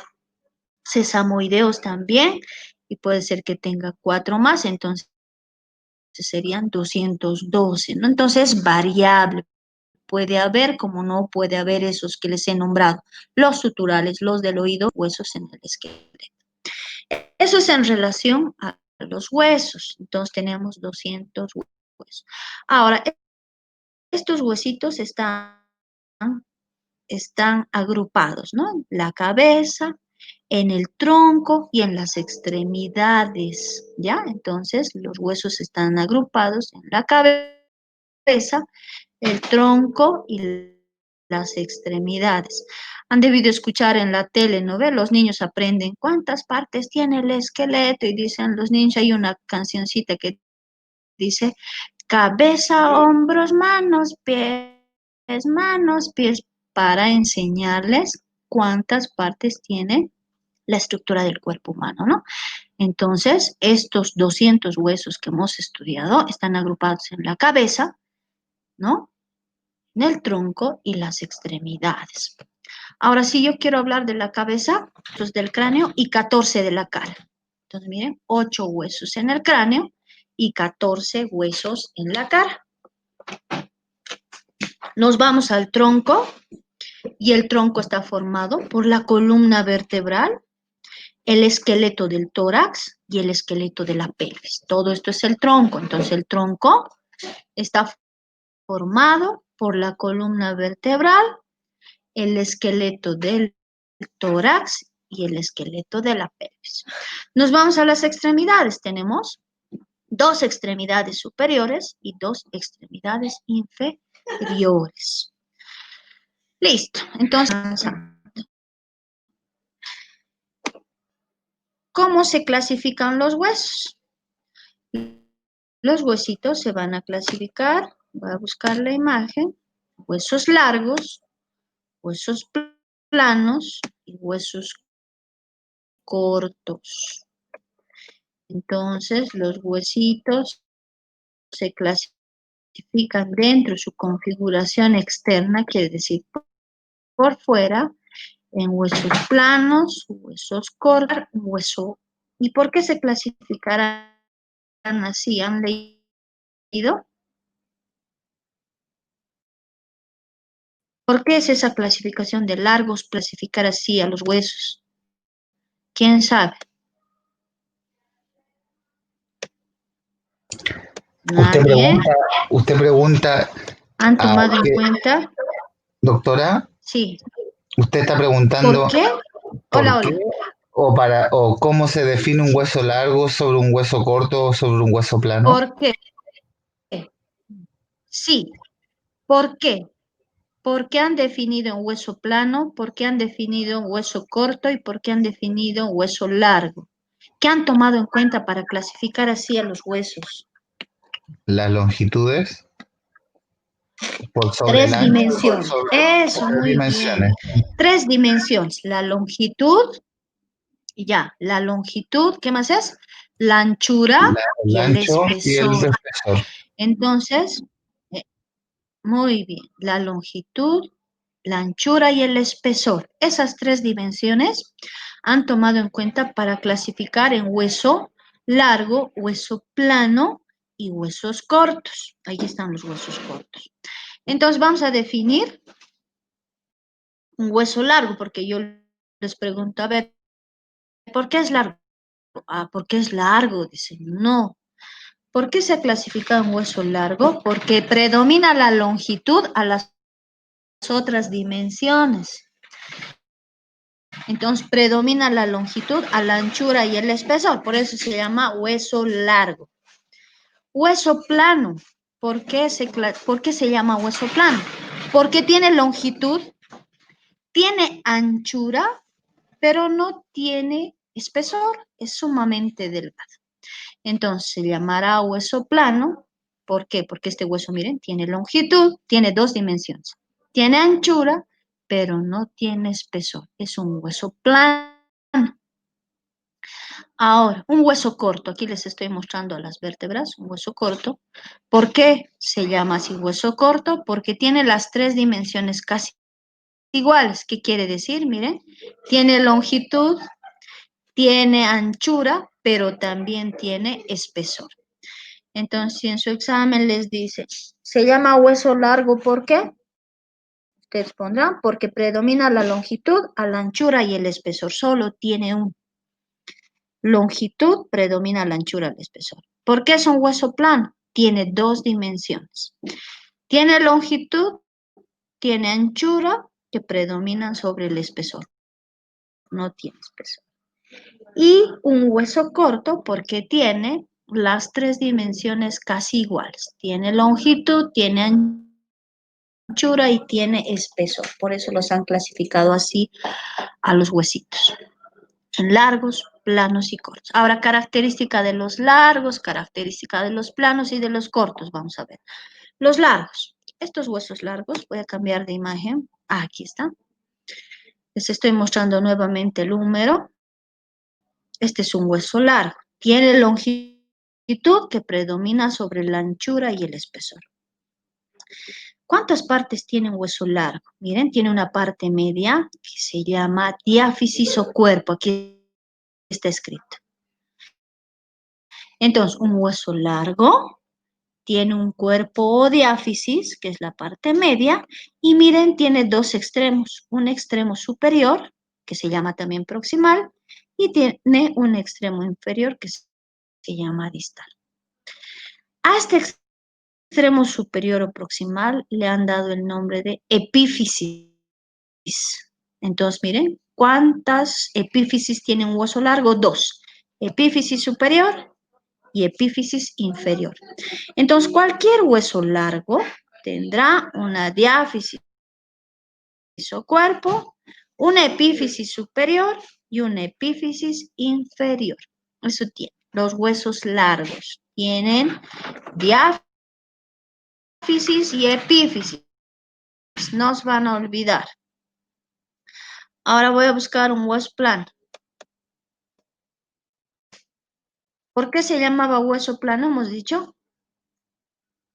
Speaker 1: sesamoideos también, y puede ser que tenga 4 más, entonces serían 212, ¿no? Entonces, variable. Puede haber, como no puede haber esos que les he nombrado, los suturales, los del oído, huesos en el esqueleto. Eso es en relación a los huesos. Entonces, tenemos 200 huesos. Ahora, estos huesitos están agrupados, ¿no? En la cabeza, en el tronco y en las extremidades, ¿ya? Entonces, los huesos están agrupados en la cabeza, el tronco y las extremidades. Han debido escuchar en la tele, ¿no ve? Los niños aprenden cuántas partes tiene el esqueleto y dicen los niños, hay una cancioncita que dice cabeza, hombros, manos, pies, para enseñarles cuántas partes tiene la estructura del cuerpo humano, ¿no? Entonces, estos 200 huesos que hemos estudiado están agrupados en la cabeza, ¿no? En el tronco y las extremidades. Ahora, si yo quiero hablar de la cabeza, pues del cráneo y 14 de la cara. Entonces, miren, 8 huesos en el cráneo y 14 huesos en la cara. Nos vamos al tronco y el tronco está formado por la columna vertebral, el esqueleto del tórax y el esqueleto de la pelvis. Todo esto es el tronco. Entonces, el tronco está formado por la columna vertebral, el esqueleto del tórax y el esqueleto de la pelvis. Nos vamos a las extremidades. Tenemos 2 extremidades superiores y 2 extremidades inferiores. Listo. Entonces, ¿cómo se clasifican los huesos? Los huesitos se van a clasificar, voy a buscar la imagen, huesos largos, huesos planos y huesos cortos. Entonces, los huesitos se clasifican dentro de su configuración externa, quiere decir por fuera, en huesos planos, huesos cortos, hueso. ¿Y por qué se clasificarán así? ¿Han leído? ¿Por qué es esa clasificación de largos clasificar así a los huesos? ¿Quién sabe?
Speaker 4: Usted
Speaker 1: ¿Nadie?
Speaker 4: pregunta,
Speaker 1: ¿Han
Speaker 4: a
Speaker 1: tomado en
Speaker 4: qué-
Speaker 1: cuenta?
Speaker 4: doctora,
Speaker 1: Sí.
Speaker 4: usted está
Speaker 1: ¿Por
Speaker 4: preguntando
Speaker 1: qué? Hola,
Speaker 4: por qué
Speaker 1: hola.
Speaker 4: o cómo se define un hueso largo sobre un hueso corto o sobre un hueso plano.
Speaker 1: ¿Por qué? Sí. ¿Por qué? ¿Por qué han definido un hueso plano? ¿Por qué han definido un hueso corto? ¿Y por qué han definido un hueso largo? ¿Qué han tomado en cuenta para clasificar así a los huesos?
Speaker 4: Las longitudes por sobre el
Speaker 1: 3
Speaker 4: ancho y
Speaker 1: dimensiones.
Speaker 4: por
Speaker 1: Eso,
Speaker 4: tres
Speaker 1: muy bien.
Speaker 4: dimensiones.
Speaker 1: 3 dimensiones. La longitud, ya, la longitud, ¿qué más es? La anchura
Speaker 4: El
Speaker 1: y el
Speaker 4: ancho y el
Speaker 1: espesor.
Speaker 4: espesor.
Speaker 1: Entonces, eh, muy bien, la longitud, la anchura y el espesor. Esas 3 dimensiones han tomado en cuenta para clasificar en hueso largo, hueso plano y huesos cortos. Ahí están los huesos cortos. Entonces vamos a definir un hueso largo, porque yo les pregunto, a ver, ¿por qué es largo? Ah, porque es largo, dicen, no. ¿Por qué se clasifica un hueso largo? Porque predomina la longitud a las otras dimensiones. Entonces predomina la longitud a la anchura y el espesor, por eso se llama hueso largo. Hueso plano. ¿Por qué se llama hueso plano? Porque tiene longitud, tiene anchura, pero no tiene espesor, es sumamente delgado. Entonces se llamará hueso plano. ¿Por qué? Porque este hueso, miren, tiene longitud, tiene 2 dimensiones. Tiene anchura, pero no tiene espesor. Es un hueso plano. Ahora, un hueso corto. Aquí les estoy mostrando las vértebras, un hueso corto. ¿Por qué se llama así hueso corto? Porque tiene las 3 dimensiones casi iguales. ¿Qué quiere decir? Miren, tiene longitud, tiene anchura, pero también tiene espesor. Entonces, si en su examen les dice, se llama hueso largo, ¿por qué? Ustedes pondrán, porque predomina la longitud, a la anchura y el espesor. Solo tiene un. Longitud predomina la anchura, el espesor. ¿Por qué es un hueso plano? Tiene 2 dimensiones. Tiene longitud, tiene anchura, que predominan sobre el espesor. No tiene espesor. Y un hueso corto porque tiene las 3 dimensiones casi iguales. Tiene longitud, tiene anchura y tiene espesor. Por eso los han clasificado así a los huesitos. Son largos, planos y cortos. Ahora, característica de los largos, característica de los planos y de los cortos. Vamos a ver. Los largos. Estos huesos largos, voy a cambiar de imagen. Aquí está. Les estoy mostrando nuevamente el húmero. Este es un hueso largo. Tiene longitud que predomina sobre la anchura y el espesor. ¿Cuántas partes tiene un hueso largo? Miren, tiene una parte media que se llama diáfisis o cuerpo. Aquí está escrito. Entonces, un hueso largo tiene un cuerpo o diáfisis, que es la parte media, y miren, tiene 2 extremos. Un extremo superior, que se llama también proximal, y tiene un extremo inferior, que se llama distal. A este extremo superior o proximal le han dado el nombre de epífisis. Entonces, miren, ¿cuántas epífisis tiene un hueso largo? 2. Epífisis superior y epífisis inferior. Entonces, cualquier hueso largo tendrá una diáfisis o cuerpo, una epífisis superior y una epífisis inferior. Eso tiene. Los huesos largos tienen diáfisis y epífisis. No os van a olvidar. Ahora voy a buscar un hueso plano. ¿Por qué se llamaba hueso plano? Hemos dicho.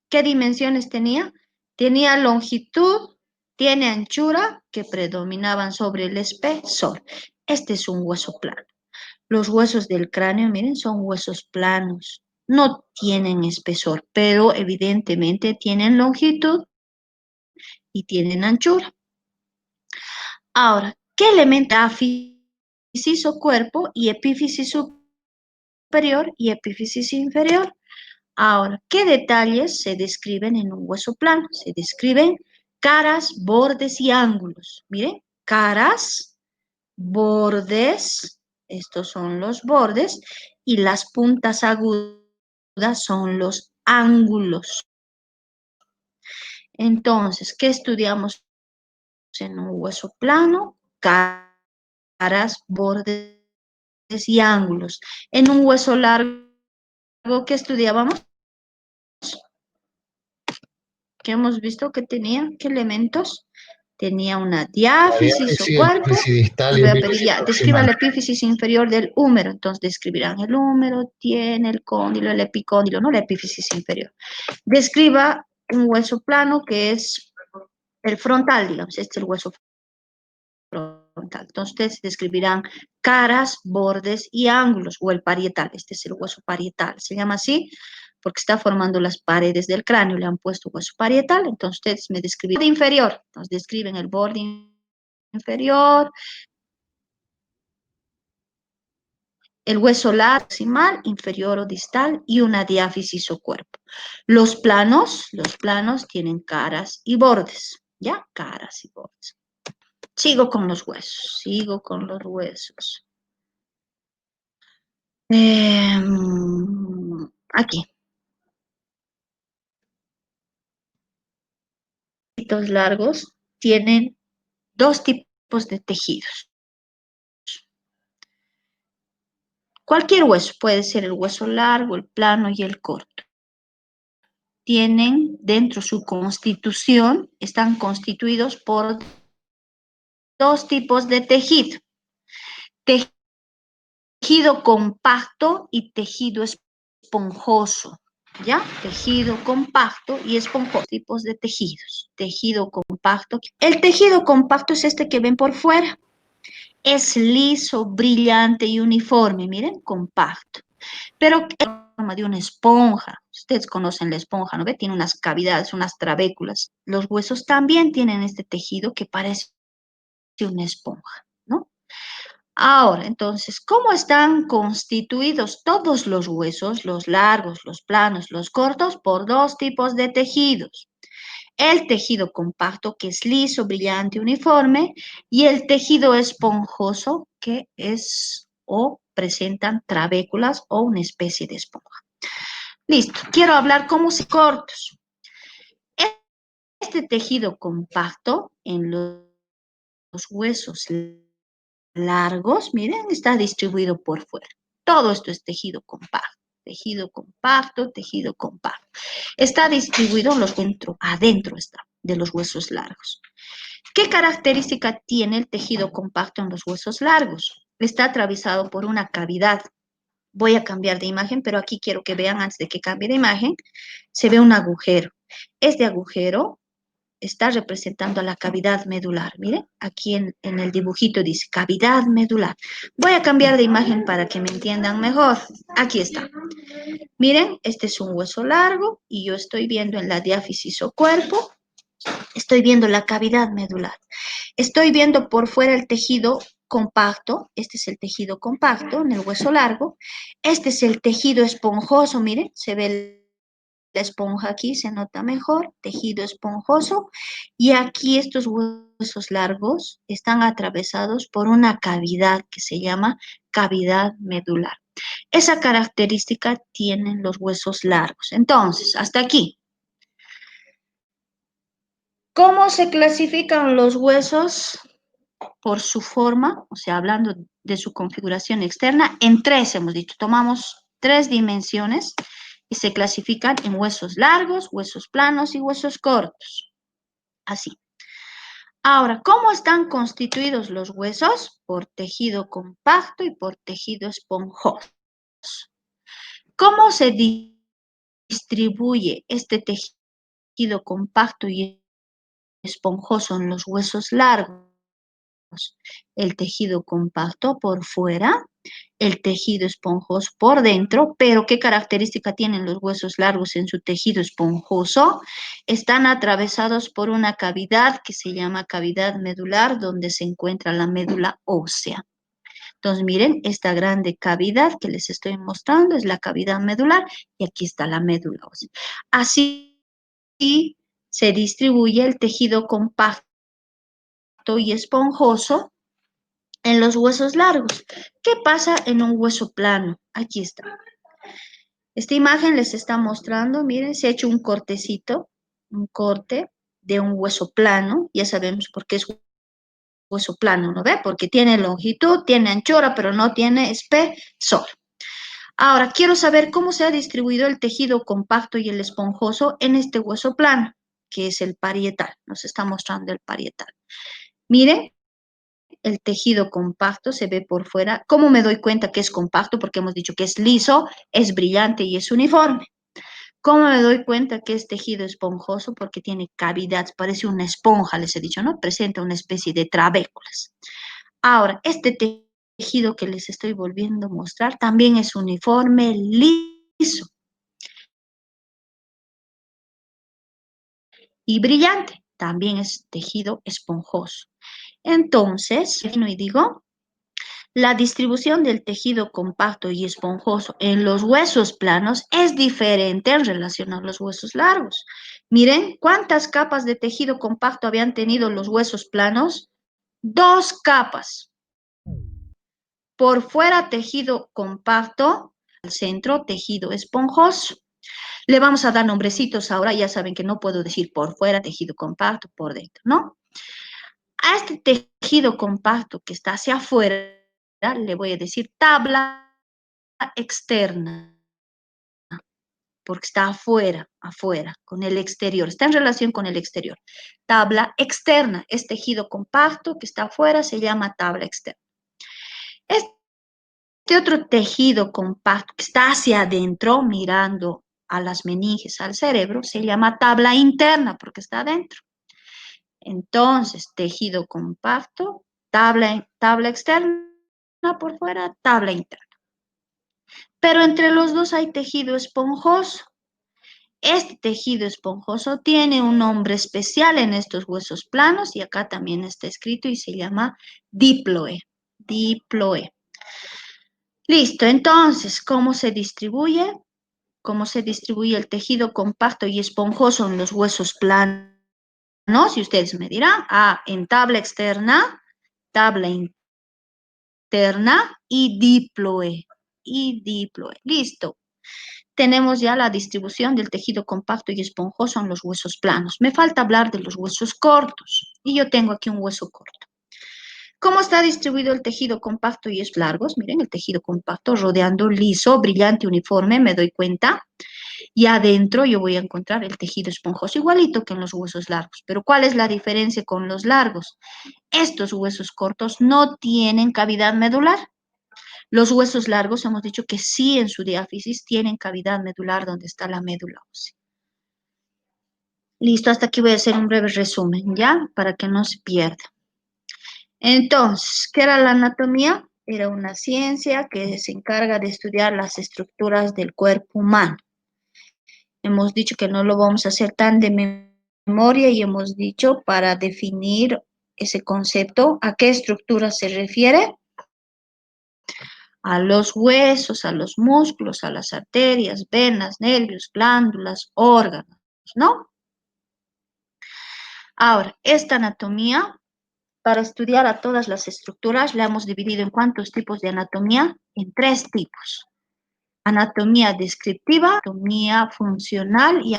Speaker 1: ¿Qué dimensiones tenía? Tenía longitud, tiene anchura, que predominaban sobre el espesor. Este es un hueso plano. Los huesos del cráneo, miren, son huesos planos. No tienen espesor, pero evidentemente tienen longitud y tienen anchura. Ahora, ¿qué elemento? Epífisis o cuerpo y epífisis superior y epífisis inferior. Ahora, ¿qué detalles se describen en un hueso plano? Se describen caras, bordes y ángulos. Miren, caras, bordes, estos son los bordes, y las puntas agudas son los ángulos. Entonces, ¿qué estudiamos en un hueso plano? Caras, bordes y ángulos. En un hueso largo, ¿qué estudiábamos? Que hemos visto que tenía, ¿qué elementos? Tenía una
Speaker 4: La
Speaker 1: diáfisis o
Speaker 4: diáfisis,
Speaker 1: cuerpo.
Speaker 4: epífisis distal
Speaker 1: Les
Speaker 4: y
Speaker 1: voy a pedir
Speaker 4: epífisis
Speaker 1: ya, describa
Speaker 4: proximal.
Speaker 1: la epífisis inferior del húmero. Entonces describirán el húmero, tiene el cóndilo, el epicóndilo, no la epífisis inferior. Describa un hueso plano que es el frontal, digamos, este es el hueso frontal. Entonces ustedes describirán caras, bordes y ángulos, o el parietal. Este es el hueso parietal, se llama así porque está formando las paredes del cráneo, le han puesto hueso parietal. Entonces ustedes me describen el inferior, entonces describen el borde inferior, el hueso proximal, inferior o distal y una diáfisis o cuerpo. Los planos tienen caras y bordes, ¿ya? Caras y bordes. Sigo con los huesos, sigo con los huesos. Aquí. largos tienen dos tipos de tejidos. Cualquier hueso, puede ser el hueso largo, el plano y el corto. Tienen dentro su constitución, están constituidos por dos tipos de tejido. Tejido compacto y tejido esponjoso, ¿ya? Tejido compacto y esponjoso, tipos de tejidos. Tejido compacto. El tejido compacto es este que ven por fuera. Es liso, brillante y uniforme, miren, compacto. Pero en forma de una esponja. Ustedes conocen la esponja, ¿no ve? Tiene unas cavidades, unas trabéculas. Los huesos también tienen este tejido que parece una esponja, ¿no? Ahora, entonces, ¿cómo están constituidos todos los huesos, los largos, los planos, los cortos? Por dos tipos de tejidos. El tejido compacto, que es liso, brillante, uniforme, y el tejido esponjoso, que es o presentan trabéculas o una especie de esponja. Listo, quiero hablar cómo se cortos. Este tejido compacto en los huesos largos, miren, está distribuido por fuera. Todo esto es tejido compacto, tejido compacto, tejido compacto. Está distribuido adentro está, de los huesos largos. ¿Qué característica tiene el tejido compacto en los huesos largos? Está atravesado por una cavidad. Voy a cambiar de imagen, pero aquí quiero que vean antes de que cambie de imagen, se ve un agujero. Este agujero está representando a la cavidad medular. Miren, aquí en el dibujito dice cavidad medular. Voy a cambiar de imagen para que me entiendan mejor. Aquí está. Miren, este es un hueso largo y yo estoy viendo en la diáfisis o cuerpo, estoy viendo la cavidad medular. Estoy viendo por fuera el tejido compacto, este es el tejido compacto en el hueso largo. Este es el tejido esponjoso, miren, se ve la esponja aquí, se nota mejor, tejido esponjoso, y aquí estos huesos largos están atravesados por una cavidad que se llama cavidad medular. Esa característica tienen los huesos largos. Entonces, hasta aquí. ¿Cómo se clasifican los huesos? Por su forma, o sea, hablando de su configuración externa, en tres hemos dicho, tomamos tres dimensiones y se clasifican en huesos largos, huesos planos y huesos cortos. Así. Ahora, ¿cómo están constituidos los huesos? Por tejido compacto y por tejido esponjoso. ¿Cómo se distribuye este tejido compacto y esponjoso en los huesos largos? El tejido compacto por fuera, el tejido esponjoso por dentro, pero ¿qué característica tienen los huesos largos en su tejido esponjoso? Están atravesados por una cavidad que se llama cavidad medular, donde se encuentra la médula ósea. Entonces, miren, esta grande cavidad que les estoy mostrando es la cavidad medular y aquí está la médula ósea. Así se distribuye el tejido compacto y esponjoso en los huesos largos. ¿Qué pasa en un hueso plano? Aquí está. Esta imagen les está mostrando, miren, se ha hecho un cortecito, un corte de un hueso plano. Ya sabemos por qué es hueso plano, ¿no ve? Porque tiene longitud, tiene anchura, pero no tiene espesor. Ahora, quiero saber cómo se ha distribuido el tejido compacto y el esponjoso en este hueso plano, que es el parietal. Nos está mostrando el parietal. Miren, el tejido compacto se ve por fuera. ¿Cómo me doy cuenta que es compacto? Porque hemos dicho que es liso, es brillante y es uniforme. ¿Cómo me doy cuenta que es tejido esponjoso? Porque tiene cavidades, parece una esponja, les he dicho, ¿no? Presenta una especie de trabéculas. Ahora, este tejido que les estoy volviendo a mostrar también es uniforme, liso y brillante. También es tejido esponjoso. Entonces, y digo, la distribución del tejido compacto y esponjoso en los huesos planos es diferente en relación a los huesos largos. Miren, ¿cuántas capas de tejido compacto habían tenido los huesos planos? 2 capas. Por fuera tejido compacto, al centro tejido esponjoso. Le vamos a dar nombrecitos ahora, ya saben que no puedo decir por fuera, tejido compacto, por dentro, ¿no? A este tejido compacto que está hacia afuera, le voy a decir tabla externa, porque está afuera, con el exterior, está en relación con el exterior. Tabla externa es tejido compacto que está afuera, se llama tabla externa. Este otro tejido compacto que está hacia adentro, mirando a las meninges, al cerebro, se llama tabla interna porque está adentro. Entonces, tejido compacto, tabla externa por fuera, tabla interna. Pero entre los dos hay tejido esponjoso. Este tejido esponjoso tiene un nombre especial en estos huesos planos y acá también está escrito y se llama diploe. Diploe. Listo, entonces, ¿cómo se distribuye? ¿Cómo se distribuye el tejido compacto y esponjoso en los huesos planos? Y ustedes me dirán, en tabla externa, tabla interna y diploe. Y diploe. Listo. Tenemos ya la distribución del tejido compacto y esponjoso en los huesos planos. Me falta hablar de los huesos cortos. Y yo tengo aquí un hueso corto. ¿Cómo está distribuido el tejido compacto y es largos? Miren, el tejido compacto rodeando liso, brillante, uniforme, me doy cuenta. Y adentro yo voy a encontrar el tejido esponjoso, igualito que en los huesos largos. Pero ¿cuál es la diferencia con los largos? Estos huesos cortos no tienen cavidad medular. Los huesos largos hemos dicho que sí en su diáfisis tienen cavidad medular donde está la médula ósea. Listo, hasta aquí voy a hacer un breve resumen, ¿ya? Para que no se pierda. Entonces, ¿qué era la anatomía? Era una ciencia que se encarga de estudiar las estructuras del cuerpo humano. Hemos dicho que no lo vamos a hacer tan de memoria y hemos dicho para definir ese concepto, ¿a qué estructura se refiere? A los huesos, a los músculos, a las arterias, venas, nervios, glándulas, órganos, ¿no? Ahora, esta anatomía, para estudiar a todas las estructuras, la hemos dividido en ¿cuántos tipos de anatomía? En 3 tipos. Anatomía descriptiva, anatomía funcional y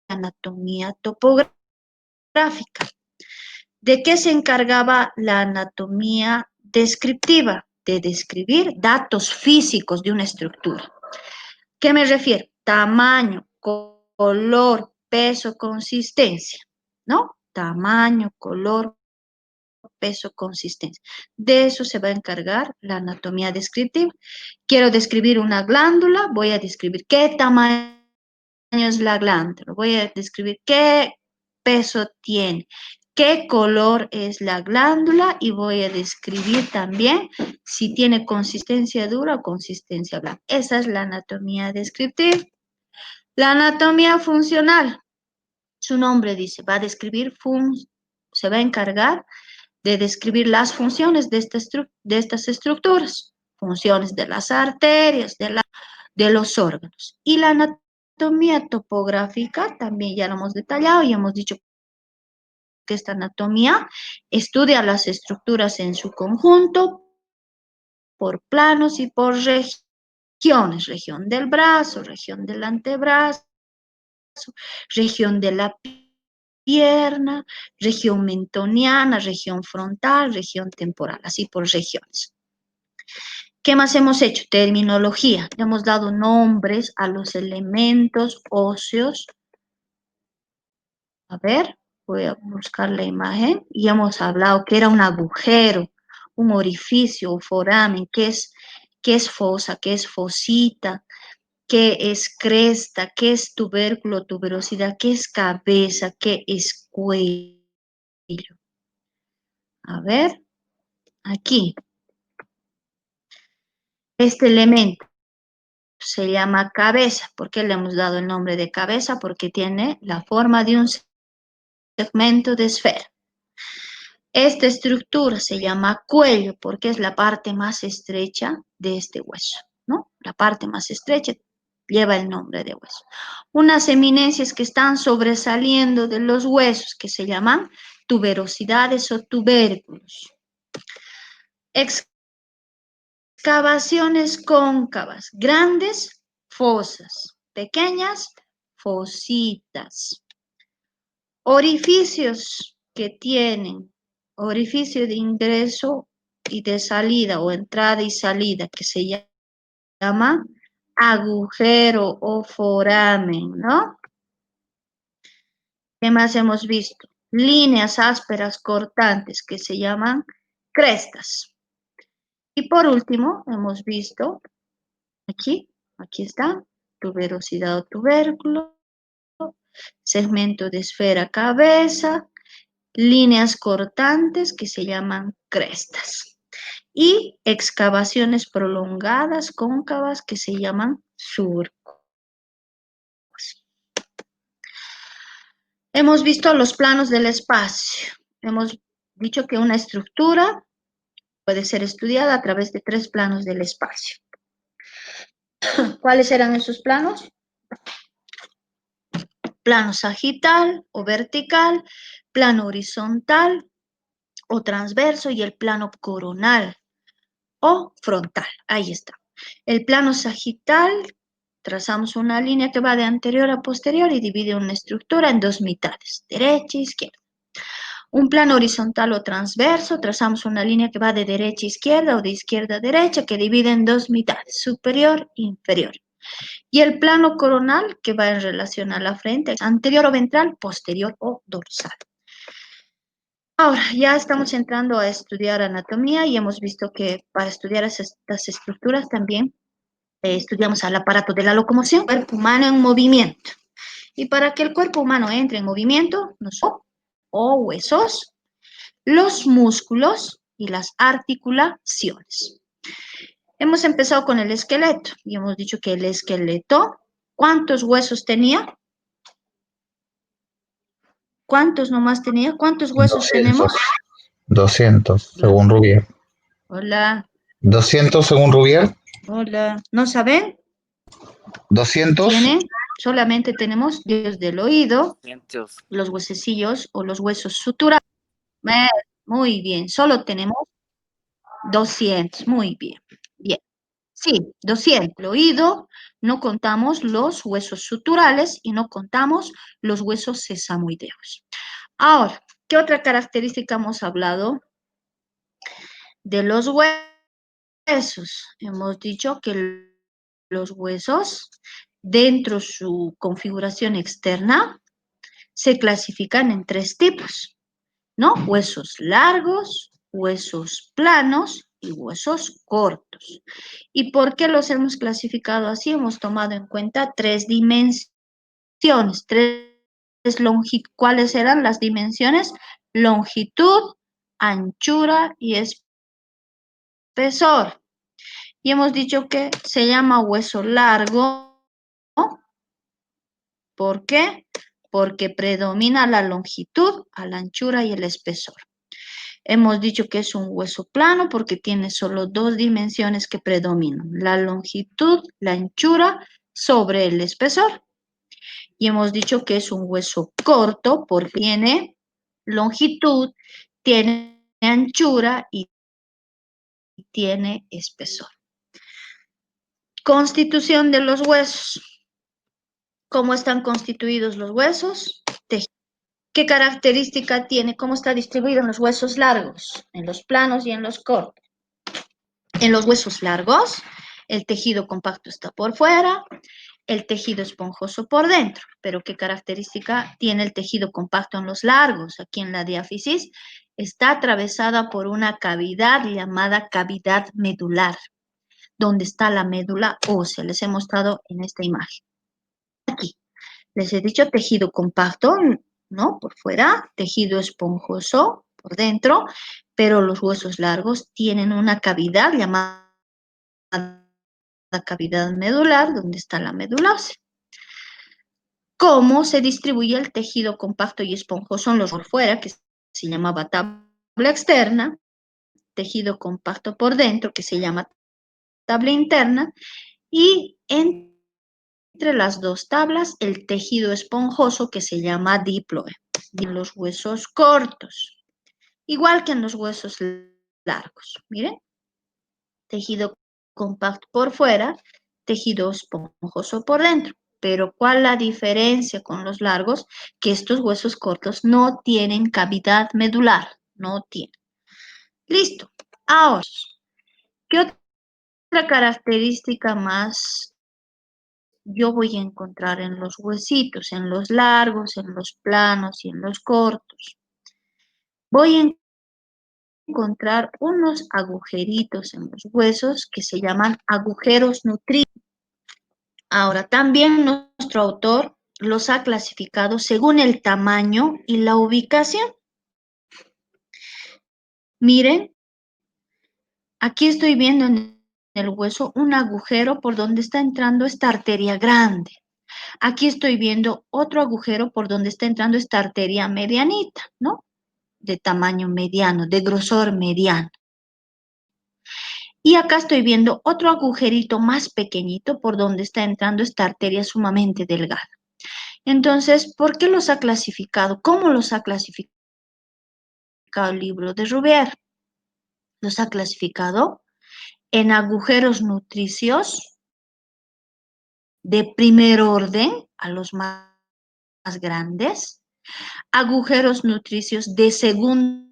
Speaker 1: anatomía topográfica. ¿De qué se encargaba la anatomía descriptiva? De describir datos físicos de una estructura. ¿Qué me refiero? Tamaño, color, peso, consistencia, ¿no? Tamaño, color, peso, consistencia. De eso se va a encargar la anatomía descriptiva. Quiero describir una glándula, voy a describir qué tamaño es la glándula, voy a describir qué peso tiene, qué color es la glándula y voy a describir también si tiene consistencia dura o consistencia blanda. Esa es la anatomía descriptiva. La anatomía funcional, su nombre dice, va a describir, se va a encargar de describir las funciones de estas estructuras, funciones de las arterias, de los órganos. Y la anatomía topográfica, también ya lo hemos detallado y hemos dicho que esta anatomía estudia las estructuras en su conjunto, por planos y por regiones, región del brazo, región del antebrazo, región de la pierna, región mentoniana, región frontal, región temporal, así por regiones. ¿Qué más hemos hecho? Terminología. Le hemos dado nombres a los elementos óseos. A ver, voy a buscar la imagen. Y hemos hablado que era un agujero, un orificio, un foramen, qué es fosa, qué es fosita, qué es cresta, qué es tubérculo, tuberosidad, qué es cabeza, qué es cuello. A ver, aquí. Este elemento se llama cabeza. ¿Por qué le hemos dado el nombre de cabeza? Porque tiene la forma de un segmento de esfera. Esta estructura se llama cuello porque es la parte más estrecha de este hueso, ¿no? La parte más estrecha lleva el nombre de hueso. Unas eminencias que están sobresaliendo de los huesos que se llaman tuberosidades o tubérculos. Excavaciones cóncavas, grandes fosas. pequeñas fositas. Orificios que tienen orificio de ingreso y de salida o entrada y salida que se llama agujero o foramen, ¿no? ¿Qué más hemos visto? Líneas ásperas cortantes que se llaman crestas. Y por último, hemos visto aquí está, tuberosidad o tubérculo, segmento de esfera cabeza, líneas cortantes que se llaman crestas y excavaciones prolongadas cóncavas que se llaman surcos. Hemos visto los planos del espacio. Hemos dicho que una estructura puede ser estudiada a través de 3 planos del espacio. ¿Cuáles eran esos planos? Plano sagital o vertical, plano horizontal o transverso y el plano coronal o frontal. Ahí está. El plano sagital, trazamos una línea que va de anterior a posterior y divide una estructura en 2 mitades, derecha e izquierda. Un plano horizontal o transverso, trazamos una línea que va de derecha a izquierda o de izquierda a derecha que divide en 2 mitades, superior e inferior. Y el plano coronal que va en relación a la frente, anterior o ventral, posterior o dorsal. Ahora, ya estamos entrando a estudiar anatomía y hemos visto que para estudiar estas estructuras también estudiamos al aparato de la locomoción, cuerpo humano en movimiento. Y para que el cuerpo humano entre en movimiento, o huesos, los músculos y las articulaciones. Hemos empezado con el esqueleto y hemos dicho que el esqueleto, ¿cuántos huesos tenía? ¿Cuántos nomás tenía? ¿Cuántos huesos
Speaker 4: 200,
Speaker 1: tenemos?
Speaker 4: 200, según Rubier.
Speaker 1: Hola,
Speaker 4: 200 según Rubier.
Speaker 1: hola. ¿No saben?
Speaker 4: 200.
Speaker 1: Tienen, solamente tenemos huesos del oído,
Speaker 2: Cientos.
Speaker 1: los huesecillos o los huesos suturados. Muy bien, solo tenemos 200. Muy bien. Bien. Sí, 200. El oído, no contamos los huesos suturales y no contamos los huesos sesamoideos. Ahora, ¿qué otra característica hemos hablado? De los huesos. Hemos dicho que los huesos, dentro de su configuración externa, se clasifican en 3 tipos, ¿no? Huesos largos, huesos planos y huesos cortos. ¿Y por qué los hemos clasificado así? Hemos tomado en cuenta 3 dimensiones, ¿cuáles eran las dimensiones? Longitud, anchura y espesor. Y hemos dicho que se llama hueso largo. ¿Por qué? Porque predomina la longitud, a la anchura y el espesor. Hemos dicho que es un hueso plano porque tiene solo 2 dimensiones que predominan, la longitud, la anchura sobre el espesor. Y hemos dicho que es un hueso corto porque tiene longitud, tiene anchura y tiene espesor. Constitución de los huesos. ¿Cómo están constituidos los huesos? ¿Qué característica tiene? ¿Cómo está distribuido en los huesos largos? En los planos y en los cortos. En los huesos largos, el tejido compacto está por fuera, el tejido esponjoso por dentro. Pero ¿qué característica tiene el tejido compacto en los largos? Aquí en la diáfisis está atravesada por una cavidad llamada cavidad medular, donde está la médula ósea. Les he mostrado en esta imagen. Aquí. Les he dicho tejido compacto, ¿no? Por fuera, tejido esponjoso por dentro, pero los huesos largos tienen una cavidad llamada cavidad medular, donde está la médula ósea. ¿Cómo se distribuye el tejido compacto y esponjoso en los por fuera, que se llamaba tabla externa, tejido compacto por dentro, que se llama tabla interna, y entre las 2 tablas, el tejido esponjoso que se llama diploe, en los huesos cortos, igual que en los huesos largos. Miren, tejido compacto por fuera, tejido esponjoso por dentro. Pero ¿cuál la diferencia con los largos? Que estos huesos cortos no tienen cavidad medular, no tienen. Listo. Ahora, ¿qué otra característica más yo voy a encontrar en los huesitos, en los largos, en los planos y en los cortos? Voy a encontrar unos agujeritos en los huesos que se llaman agujeros nutritivos. Ahora, también nuestro autor los ha clasificado según el tamaño y la ubicación. Miren, aquí estoy viendo en el hueso un agujero por donde está entrando esta arteria grande. Aquí estoy viendo otro agujero por donde está entrando esta arteria medianita, ¿no? De tamaño mediano, de grosor mediano. Y acá estoy viendo otro agujerito más pequeñito por donde está entrando esta arteria sumamente delgada. Entonces, ¿por qué los ha clasificado? ¿Cómo los ha clasificado el libro de Rouvier? Los ha clasificado en agujeros nutricios de primer orden a los más grandes, agujeros nutricios de segundo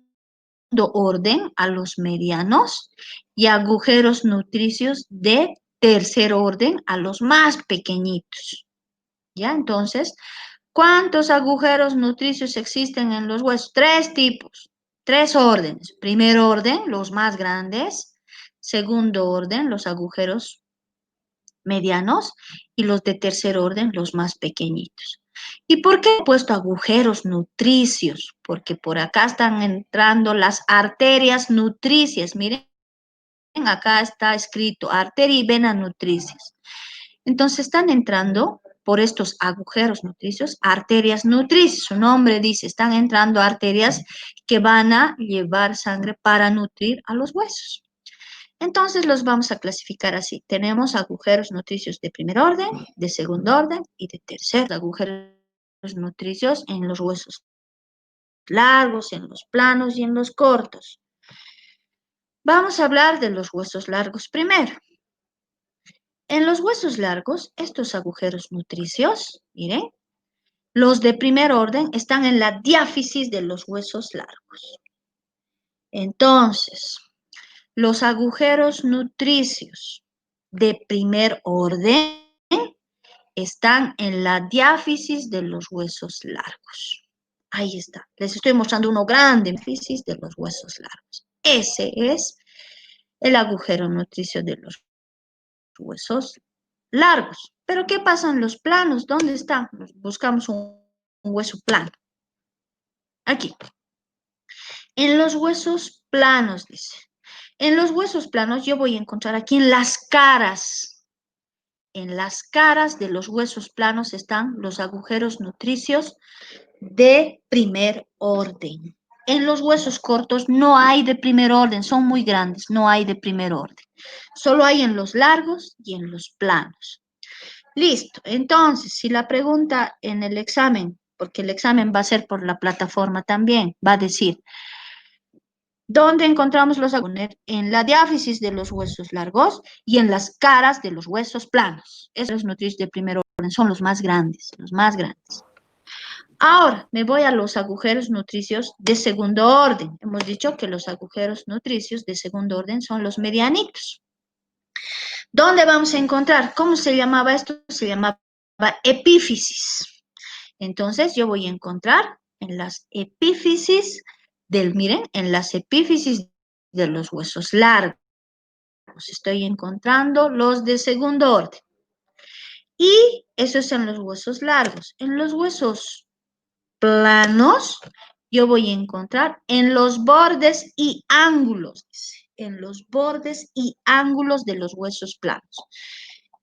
Speaker 1: orden a los medianos y agujeros nutricios de tercer orden a los más pequeñitos. ¿Ya? Entonces, ¿cuántos agujeros nutricios existen en los huesos? 3 tipos, 3 órdenes. Primer orden, los más grandes. Segundo orden, los agujeros medianos. Y los de tercer orden, los más pequeñitos. ¿Y por qué he puesto agujeros nutricios? Porque por acá están entrando las arterias nutricias. Miren, acá está escrito arteria y vena nutricias. Entonces están entrando por estos agujeros nutricios, arterias nutricias. Su nombre dice, están entrando arterias que van a llevar sangre para nutrir a los huesos. Entonces los vamos a clasificar así. Tenemos agujeros nutricios de primer orden, de segundo orden y de tercer agujeros nutricios en los huesos largos, en los planos y en los cortos. Vamos a hablar de los huesos largos primero. En los huesos largos, estos agujeros nutricios, miren, los de primer orden están en la diáfisis de los huesos largos. Entonces, los agujeros nutricios de primer orden están en la diáfisis de los huesos largos. Ahí está. Les estoy mostrando uno grande, diáfisis de los huesos largos. Ese es el agujero nutricio de los huesos largos. Pero ¿qué pasa en los planos? ¿Dónde están? Buscamos un hueso plano. Aquí. En los huesos planos, dice. En los huesos planos yo voy a encontrar aquí en las caras. En las caras de los huesos planos están los agujeros nutricios de primer orden. En los huesos cortos no hay de primer orden, son muy grandes, no hay de primer orden. Solo hay en los largos y en los planos. Listo, entonces, si la pregunta en el examen, porque el examen va a ser por la plataforma también, va a decir, ¿dónde encontramos los agujeros? En la diáfisis de los huesos largos y en las caras de los huesos planos. Esos nutricios de primer orden son los más grandes, los más grandes. Ahora, me voy a los agujeros nutricios de segundo orden. Hemos dicho que los agujeros nutricios de segundo orden son los medianitos. ¿Dónde vamos a encontrar? ¿Cómo se llamaba esto? Se llamaba epífisis. Entonces, yo voy a encontrar en las epífisis miren, en las epífisis de los huesos largos. Estoy encontrando los de segundo orden. Y esos son los huesos largos. En los huesos planos, yo voy a encontrar en los bordes y ángulos, en los bordes y ángulos de los huesos planos.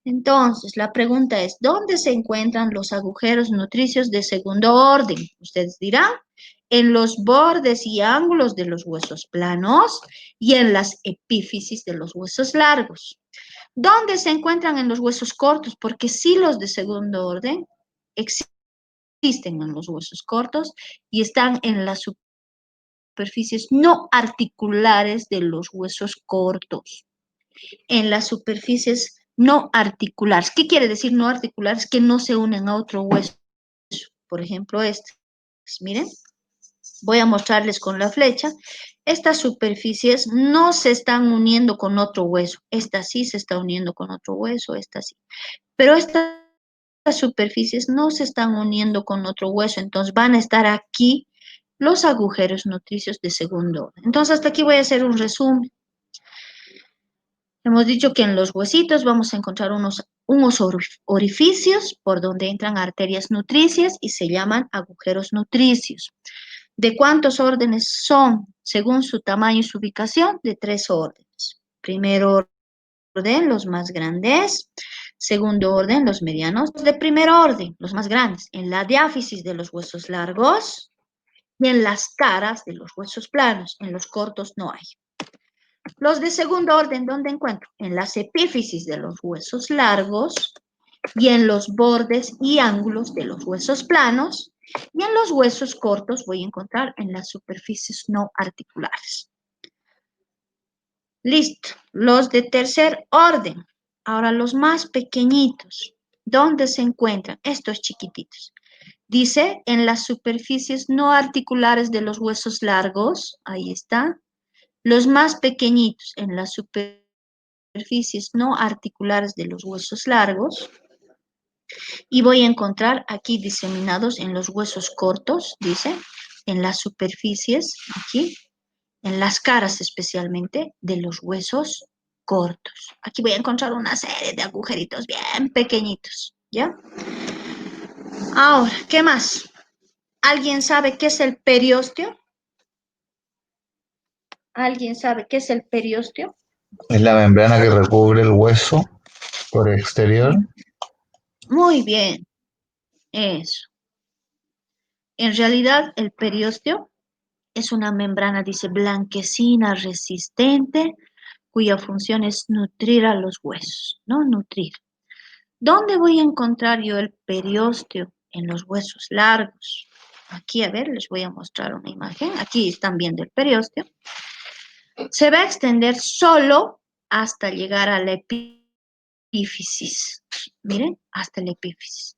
Speaker 1: Entonces, la pregunta es, ¿dónde se encuentran los agujeros nutricios de segundo orden? Ustedes dirán, en los bordes y ángulos de los huesos planos y en las epífisis de los huesos largos. ¿Dónde se encuentran en los huesos cortos? Porque sí los de segundo orden existen en los huesos cortos y están en las superficies no articulares de los huesos cortos. En las superficies no articulares. ¿Qué quiere decir no articulares? Que no se unen a otro hueso. Por ejemplo, este. Miren, voy a mostrarles con la flecha. Estas superficies no se están uniendo con otro hueso. Esta sí se está uniendo con otro hueso, esta sí. Pero estas superficies no se están uniendo con otro hueso, entonces van a estar aquí los agujeros nutricios de segundo orden. Entonces, hasta aquí voy a hacer un resumen. Hemos dicho que en los huesitos vamos a encontrar unos orificios por donde entran arterias nutricias y se llaman agujeros nutricios. ¿De cuántos órdenes son? Según su tamaño y su ubicación, de 3 órdenes. Primer orden, los más grandes. Segundo orden, los medianos. De primer orden, los más grandes, en la diáfisis de los huesos largos y en las caras de los huesos planos. En los cortos no hay. Los de segundo orden, ¿dónde encuentro? En las epífisis de los huesos largos y en los bordes y ángulos de los huesos planos. Y en los huesos cortos voy a encontrar en las superficies no articulares. Listo. Los de tercer orden. Ahora los más pequeñitos. ¿Dónde se encuentran? Estos chiquititos. Dice en las superficies no articulares de los huesos largos. Ahí está. Los más pequeñitos en las superficies no articulares de los huesos largos. Y voy a encontrar aquí diseminados en los huesos cortos, dice, en las superficies, aquí, en las caras especialmente, de los huesos cortos. Aquí voy a encontrar una serie de agujeritos bien pequeñitos, ¿ya? Ahora, ¿qué más? ¿Alguien sabe qué es el periósteo? ¿Alguien sabe qué es el periósteo?
Speaker 4: Es la membrana que recubre el hueso por el exterior.
Speaker 1: Muy bien, eso. En realidad, el periósteo es una membrana, dice, blanquecina, resistente, cuya función es nutrir a los huesos, ¿no? Nutrir. ¿Dónde voy a encontrar yo el periósteo? En los huesos largos. Aquí, a ver, les voy a mostrar una imagen. Aquí están viendo el periósteo. Se va a extender solo hasta llegar a la epífisis. Miren, hasta la epífisis.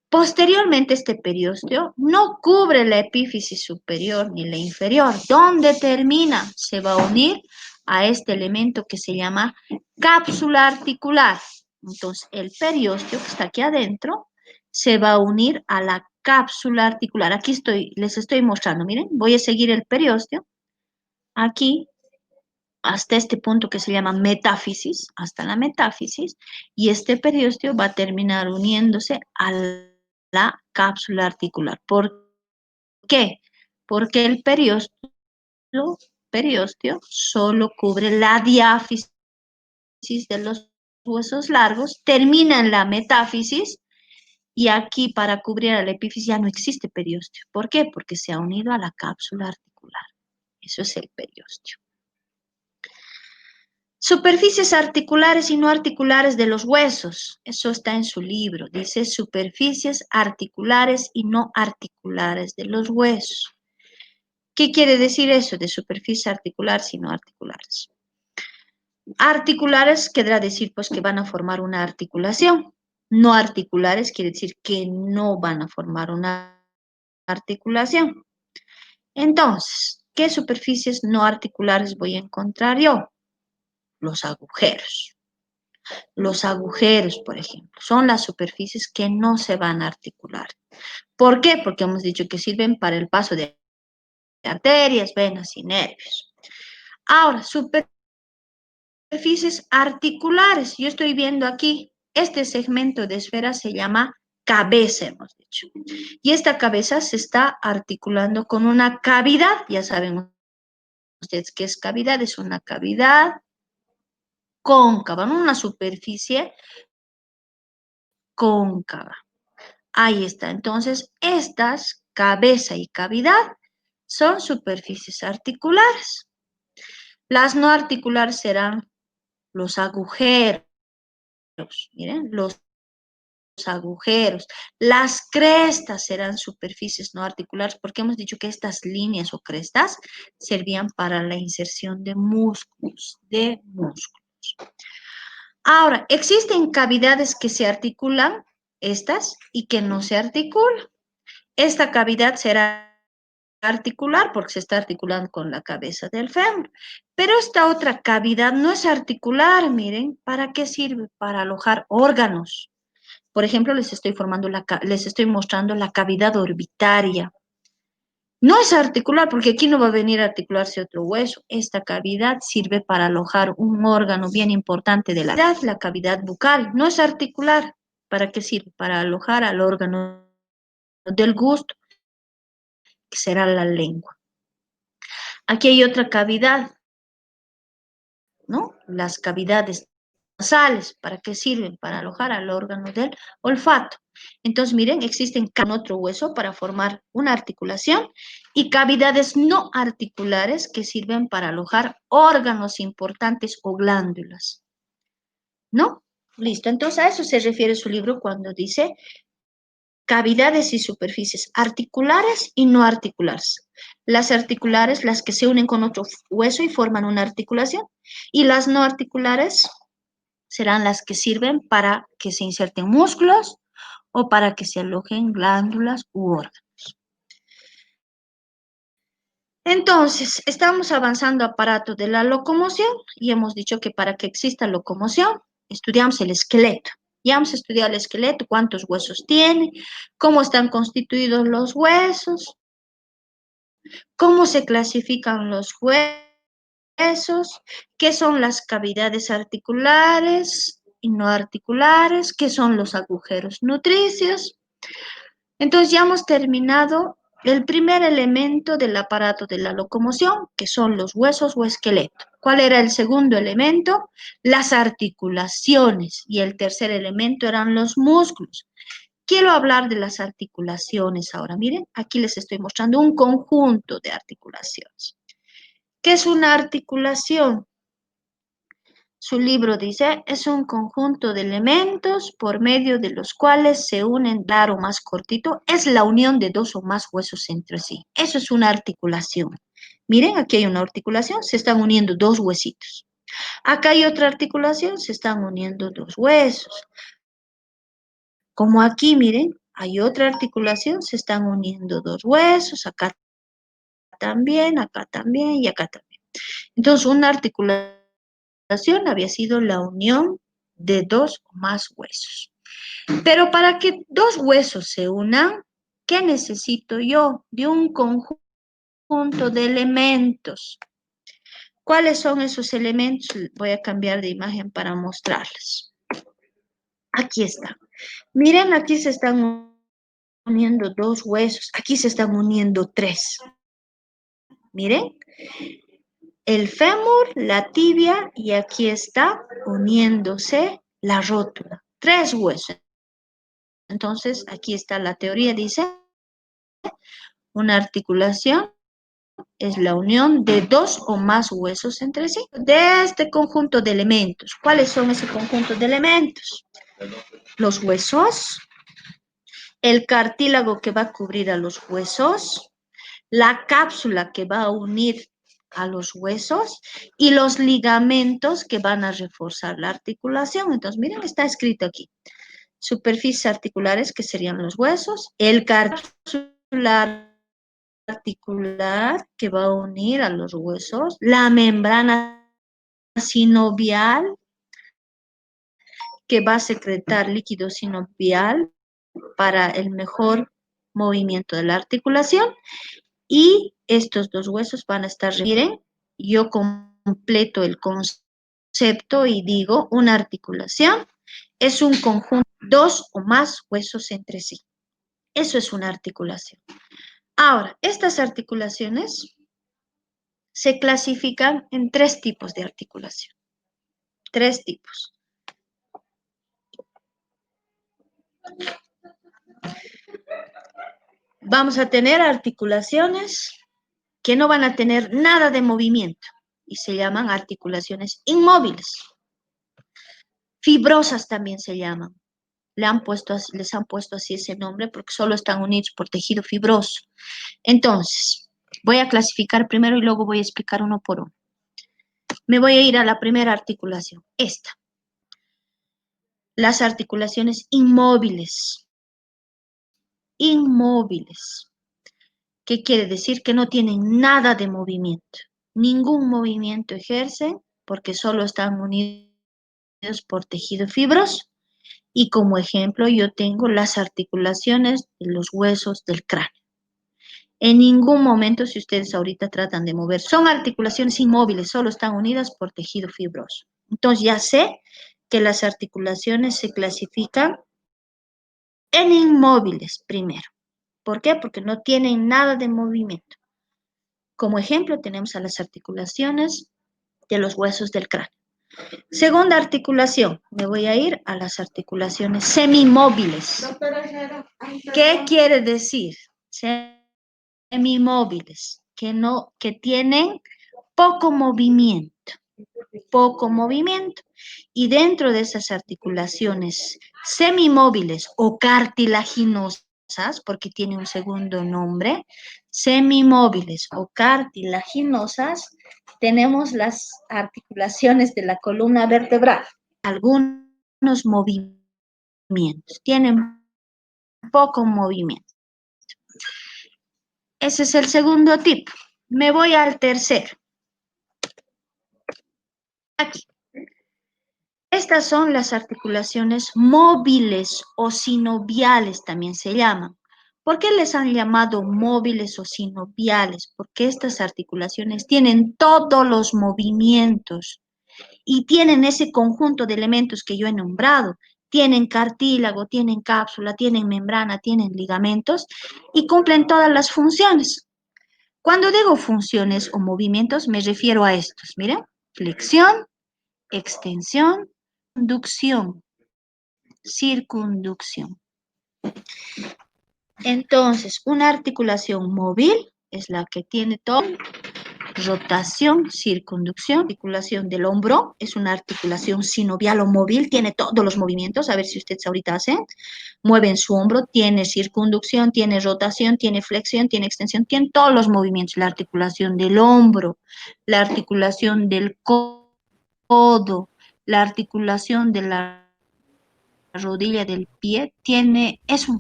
Speaker 1: Posteriormente, este periósteo no cubre la epífisis superior ni la inferior. ¿Dónde termina? Se va a unir a este elemento que se llama cápsula articular. Entonces, el periósteo que está aquí adentro se va a unir a la cápsula articular. Aquí les estoy mostrando, miren, voy a seguir el periósteo. Aquí, hasta este punto que se llama metáfisis, hasta la metáfisis, y este periósteo va a terminar uniéndose a la cápsula articular. ¿Por qué? Porque el periósteo solo cubre la diáfisis de los huesos largos, termina en la metáfisis, y aquí para cubrir a la epífisis ya no existe periósteo. ¿Por qué? Porque se ha unido a la cápsula articular. Eso es el periósteo. Superficies articulares y no articulares de los huesos. Eso está en su libro. Dice superficies articulares y no articulares de los huesos. ¿Qué quiere decir eso de superficies articulares y no articulares? Articulares querrá decir pues que van a formar una articulación. No articulares quiere decir que no van a formar una articulación. Entonces, ¿qué superficies no articulares voy a encontrar yo? Los agujeros. Los agujeros, por ejemplo, son las superficies que no se van a articular. ¿Por qué? Porque hemos dicho que sirven para el paso de arterias, venas y nervios. Ahora, superficies articulares. Yo estoy viendo aquí, este segmento de esfera se llama cabeza, hemos dicho. Y esta cabeza se está articulando con una cavidad. Ya saben ustedes qué es cavidad. Es una cavidad cóncava, ¿no? Una superficie cóncava. Ahí está. Entonces, estas, cabeza y cavidad, son superficies articulares. Las no articulares serán los agujeros. Miren, los agujeros. Las crestas serán superficies no articulares porque hemos dicho que estas líneas o crestas servían para la inserción de músculos, Ahora, existen cavidades que se articulan, estas, y que no se articulan. Esta cavidad será articular porque se está articulando con la cabeza del fémur. Pero esta otra cavidad no es articular, miren, ¿para qué sirve? Para alojar órganos. Por ejemplo, les estoy mostrando la cavidad orbitaria. No es articular porque aquí no va a venir a articularse otro hueso. Esta cavidad sirve para alojar un órgano bien importante de la cavidad bucal. No es articular. ¿Para qué sirve? Para alojar al órgano del gusto, que será la lengua. Aquí hay otra cavidad, ¿no? Las cavidades nasales, ¿para qué sirven? Para alojar al órgano del olfato. Entonces, miren, existen otro hueso para formar una articulación y cavidades no articulares que sirven para alojar órganos importantes o glándulas, ¿no? Listo, entonces a eso se refiere su libro cuando dice cavidades y superficies articulares y no articulares. Las articulares, las que se unen con otro hueso y forman una articulación, y las no articulares serán las que sirven para que se inserten músculos o para que se alojen glándulas u órganos. Entonces, estamos avanzando aparato de la locomoción y hemos dicho que para que exista locomoción, estudiamos el esqueleto. Ya hemos estudiado el esqueleto, cuántos huesos tiene, cómo están constituidos los huesos, cómo se clasifican los huesos, qué son las cavidades articulares y no articulares, qué son los agujeros nutricios. Entonces ya hemos terminado el primer elemento del aparato de la locomoción, que son los huesos o esqueleto. ¿Cuál era el segundo elemento? Las articulaciones. Y el tercer elemento eran los músculos. Quiero hablar de las articulaciones ahora. Miren, aquí les estoy mostrando un conjunto de articulaciones. ¿Qué es una articulación? Su libro dice, es un conjunto de elementos por medio de los cuales se unen, claro, más cortito, es la unión de dos o más huesos entre sí. Eso es una articulación. Miren, aquí hay una articulación, se están uniendo dos huesitos. Acá hay otra articulación, se están uniendo dos huesos. Como aquí, miren, hay otra articulación, se están uniendo dos huesos, acá también y acá también. Entonces, una articulación había sido la unión de dos o más huesos. Pero para que dos huesos se unan, ¿qué necesito yo? De un conjunto de elementos. ¿Cuáles son esos elementos? Voy a cambiar de imagen para mostrarles. Aquí está. Miren, aquí se están uniendo dos huesos. Aquí se están uniendo tres. Miren, el fémur, la tibia y aquí está uniéndose la rótula. Tres huesos. Entonces, aquí está la teoría, dice, una articulación es la unión de dos o más huesos entre sí. De este conjunto de elementos, ¿cuáles son ese conjunto de elementos? Los huesos, el cartílago que va a cubrir a los huesos, la cápsula que va a unir a los huesos y los ligamentos que van a reforzar la articulación. Entonces, miren, está escrito aquí. Superficies articulares, que serían los huesos, el cápsula articular que va a unir a los huesos, la membrana sinovial que va a secretar líquido sinovial para el mejor movimiento de la articulación y estos dos huesos van a estar, miren, yo completo el concepto y digo una articulación es un conjunto, dos o más huesos entre sí. Eso es una articulación. Ahora, estas articulaciones se clasifican en tres tipos de articulación. Tres tipos. Vamos a tener articulaciones que no van a tener nada de movimiento y se llaman articulaciones inmóviles. Fibrosas también se llaman. Les han puesto así ese nombre porque solo están unidos por tejido fibroso. Entonces, voy a clasificar primero y luego voy a explicar uno por uno. Me voy a ir a la primera articulación, esta. las articulaciones inmóviles. Inmóviles. ¿Qué quiere decir? Que no tienen nada de movimiento. Ningún movimiento ejercen porque solo están unidos por tejido fibroso. Y como ejemplo yo tengo las articulaciones de los huesos del cráneo. En ningún momento, si ustedes ahorita tratan de mover, son articulaciones inmóviles, solo están unidas por tejido fibroso. Entonces ya sé que las articulaciones se clasifican en inmóviles primero. ¿Por qué? Porque no tienen nada de movimiento. Como ejemplo tenemos a las articulaciones de los huesos del cráneo. Segunda articulación, me voy a ir a las articulaciones semimóviles. ¿Qué quiere decir? Semimóviles, que tienen poco movimiento. Poco movimiento. Y dentro de esas articulaciones semimóviles o cartilaginosas, porque tiene un segundo nombre, semimóviles o cartilaginosas, tenemos las articulaciones de la columna vertebral. Algunos movimientos, tienen poco movimiento. Ese es el segundo tipo. Me voy al tercero. Aquí. Estas son las articulaciones móviles o sinoviales, también se llaman. ¿Por qué les han llamado móviles o sinoviales? Porque estas articulaciones tienen todos los movimientos y tienen ese conjunto de elementos que yo he nombrado. Tienen cartílago, tienen cápsula, tienen membrana, tienen ligamentos y cumplen todas las funciones. Cuando digo funciones o movimientos, me refiero a estos. Miren, flexión, extensión, conducción, circunducción. Entonces, una articulación móvil es la que tiene todo. Rotación, circunducción, articulación del hombro, es una articulación sinovial o móvil, tiene todos los movimientos, a ver si ustedes ahorita hacen, mueven su hombro, tiene circunducción, tiene rotación, tiene flexión, tiene extensión, tiene todos los movimientos, la articulación del hombro, la articulación del codo, la articulación de la rodilla del pie,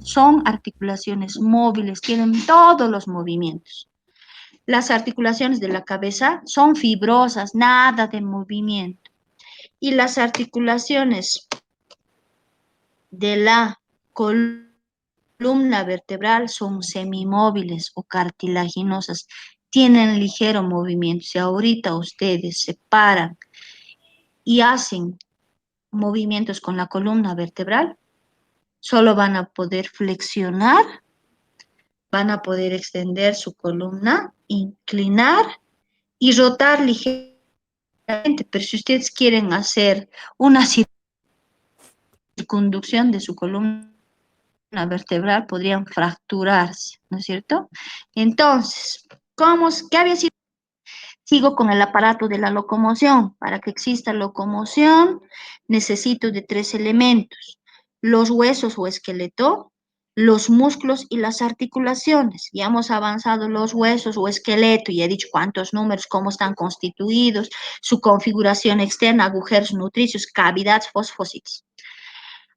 Speaker 1: son articulaciones móviles, tienen todos los movimientos. Las articulaciones de la cabeza son fibrosas, nada de movimiento. Y las articulaciones de la columna vertebral son semimóviles o cartilaginosas, tienen ligero movimiento. Si ahorita ustedes se paran y hacen movimientos con la columna vertebral, solo van a poder flexionar, van a poder extender su columna, inclinar y rotar ligeramente. Pero si ustedes quieren hacer una circunducción de su columna vertebral, podrían fracturarse, ¿no es cierto? Entonces, ¿qué había sido? Sigo con el aparato de la locomoción. Para que exista locomoción, necesito de 3 elementos: los huesos o esqueleto, los músculos y las articulaciones. Ya hemos avanzado los huesos o esqueleto, y he dicho cuántos números, cómo están constituidos, su configuración externa, agujeros nutricios, cavidades, fosfocitos.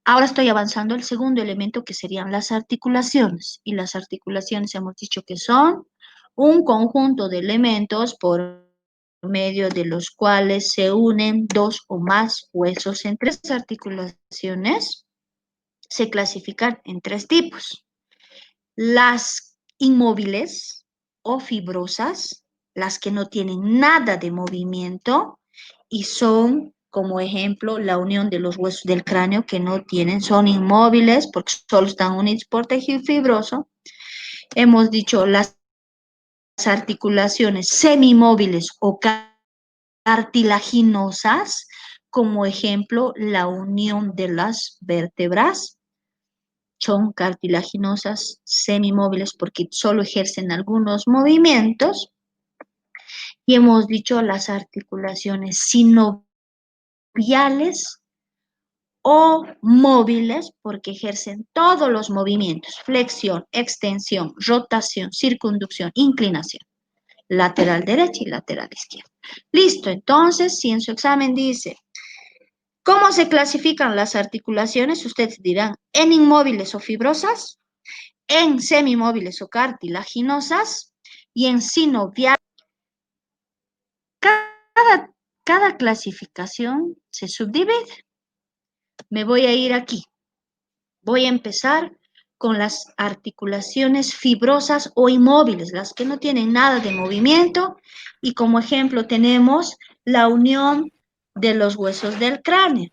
Speaker 1: Ahora estoy avanzando el segundo elemento, que serían las articulaciones. Y las articulaciones hemos dicho que son un conjunto de elementos por medio de los cuales se unen 2 o más huesos. Entre estas articulaciones se clasifican en 3 tipos: las inmóviles o fibrosas, las que no tienen nada de movimiento y son, como ejemplo, la unión de los huesos del cráneo, que no tienen, son inmóviles porque solo están unidos por tejido fibroso. Hemos dicho las articulaciones semimóviles o cartilaginosas, como ejemplo, la unión de las vértebras. Son cartilaginosas, semimóviles, porque solo ejercen algunos movimientos. Y hemos dicho las articulaciones sinoviales o móviles, porque ejercen todos los movimientos: flexión, extensión, rotación, circunducción, inclinación, lateral derecha y lateral izquierda. Listo, entonces, si en su examen dice, ¿Cómo se clasifican las articulaciones? Ustedes dirán, en inmóviles o fibrosas, en semimóviles o cartilaginosas y en sinoviales. Cada clasificación se subdivide. Me voy a ir aquí. Voy a empezar con las articulaciones fibrosas o inmóviles, las que no tienen nada de movimiento. Y como ejemplo tenemos la unión de los huesos del cráneo.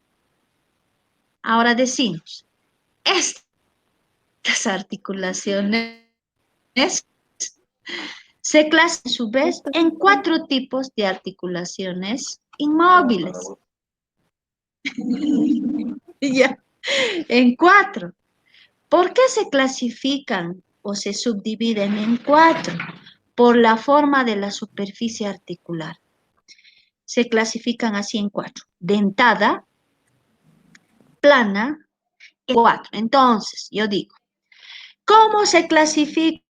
Speaker 1: Ahora decimos, estas articulaciones se clasifican a su vez en 4 tipos de articulaciones inmóviles. Ya, en 4. ¿Por qué se clasifican o se subdividen en 4? Por la forma de la superficie articular. Se clasifican así en 4. Dentada, plana, 4. Entonces, yo digo, ¿cómo se clasifican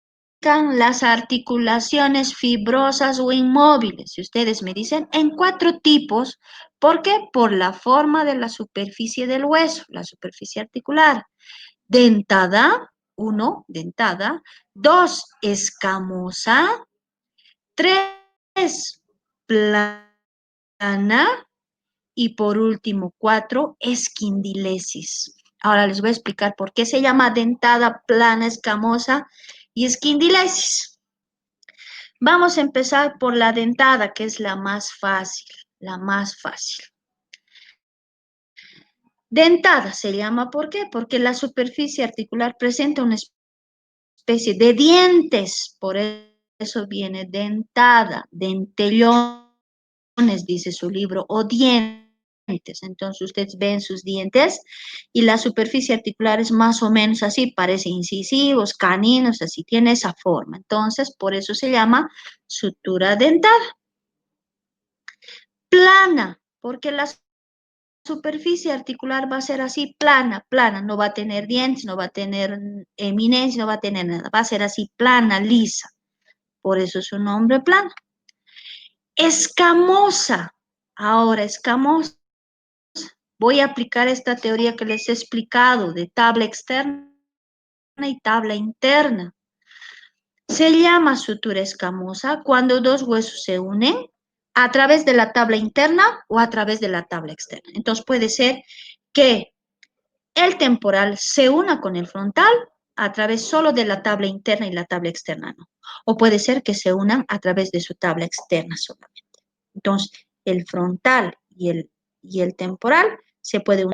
Speaker 1: las articulaciones fibrosas o inmóviles? Si ustedes me dicen, en 4 tipos. ¿Por qué? Por la forma de la superficie del hueso, la superficie articular. Dentada, 1, dentada. 2, escamosa. 3, plana. Y por último, 4, esquindilesis. Ahora les voy a explicar por qué se llama dentada, plana, escamosa y esquindilesis. Vamos a empezar por la dentada, que es la más fácil, la más fácil. Dentada se llama, ¿por qué? Porque la superficie articular presenta una especie de dientes, por eso viene dentada, dentellones, dice su libro, o dientes. Entonces ustedes ven sus dientes y la superficie articular es más o menos así, parece incisivos, caninos, así, tiene esa forma. Entonces, por eso se llama sutura dentada. Plana, porque la superficie articular va a ser así, plana, plana, no va a tener dientes, no va a tener eminencia, no va a tener nada, va a ser así, plana, lisa. Por eso es un nombre plano. Escamosa, ahora escamosa. Voy a aplicar esta teoría que les he explicado de tabla externa y tabla interna. Se llama sutura escamosa cuando 2 huesos se unen a través de la tabla interna o a través de la tabla externa. Entonces puede ser que el temporal se una con el frontal a través solo de la tabla interna y la tabla externa no. O puede ser que se unan a través de su tabla externa solamente. Entonces, el frontal y el temporal se puede unir.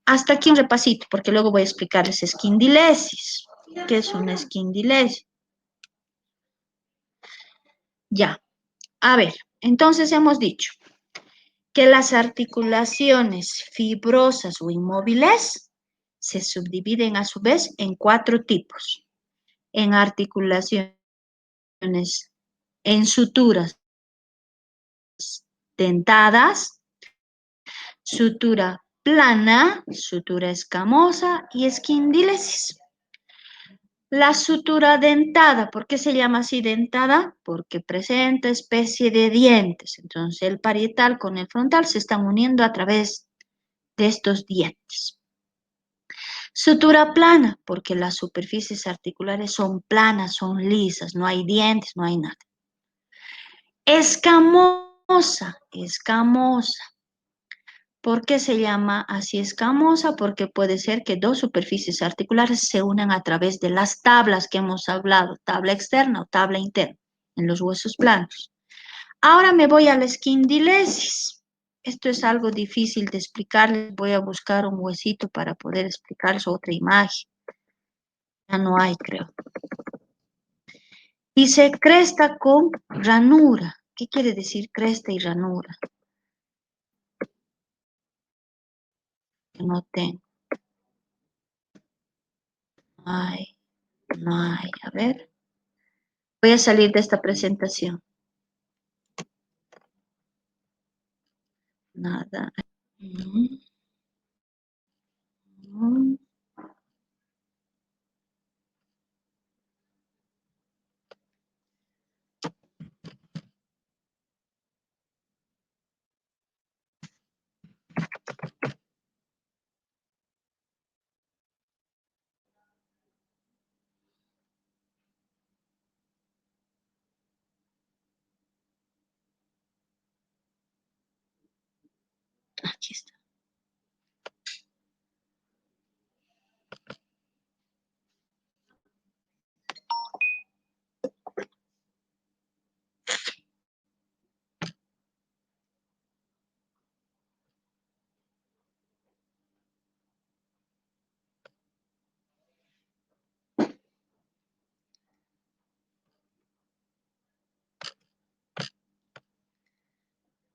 Speaker 1: Hasta aquí un repasito, porque luego voy a explicarles esquindilesis. ¿Qué es una esquindilesis? Ya. A ver, entonces hemos dicho que las articulaciones fibrosas o inmóviles se subdividen a su vez en 4 tipos. En articulaciones, en suturas dentadas, sutura plana, sutura escamosa y esquindilesis. La sutura dentada, ¿por qué se llama así dentada? Porque presenta especie de dientes. Entonces el parietal con el frontal se están uniendo a través de estos dientes. Sutura plana, porque las superficies articulares son planas, son lisas, no hay dientes, no hay nada. Escamosa, escamosa. ¿Por qué se llama así escamosa? Porque puede ser que 2 superficies articulares se unan a través de las tablas que hemos hablado, tabla externa o tabla interna, en los huesos planos. Ahora me voy a la esquindilesis. Esto es algo difícil de explicarles. Voy a buscar un huesito para poder explicarles otra imagen. Ya no hay, creo. Dice cresta con ranura. ¿Qué quiere decir cresta y ranura? No tengo. Ay, no hay. A ver. Voy a salir de esta presentación. Nada. Aquí está.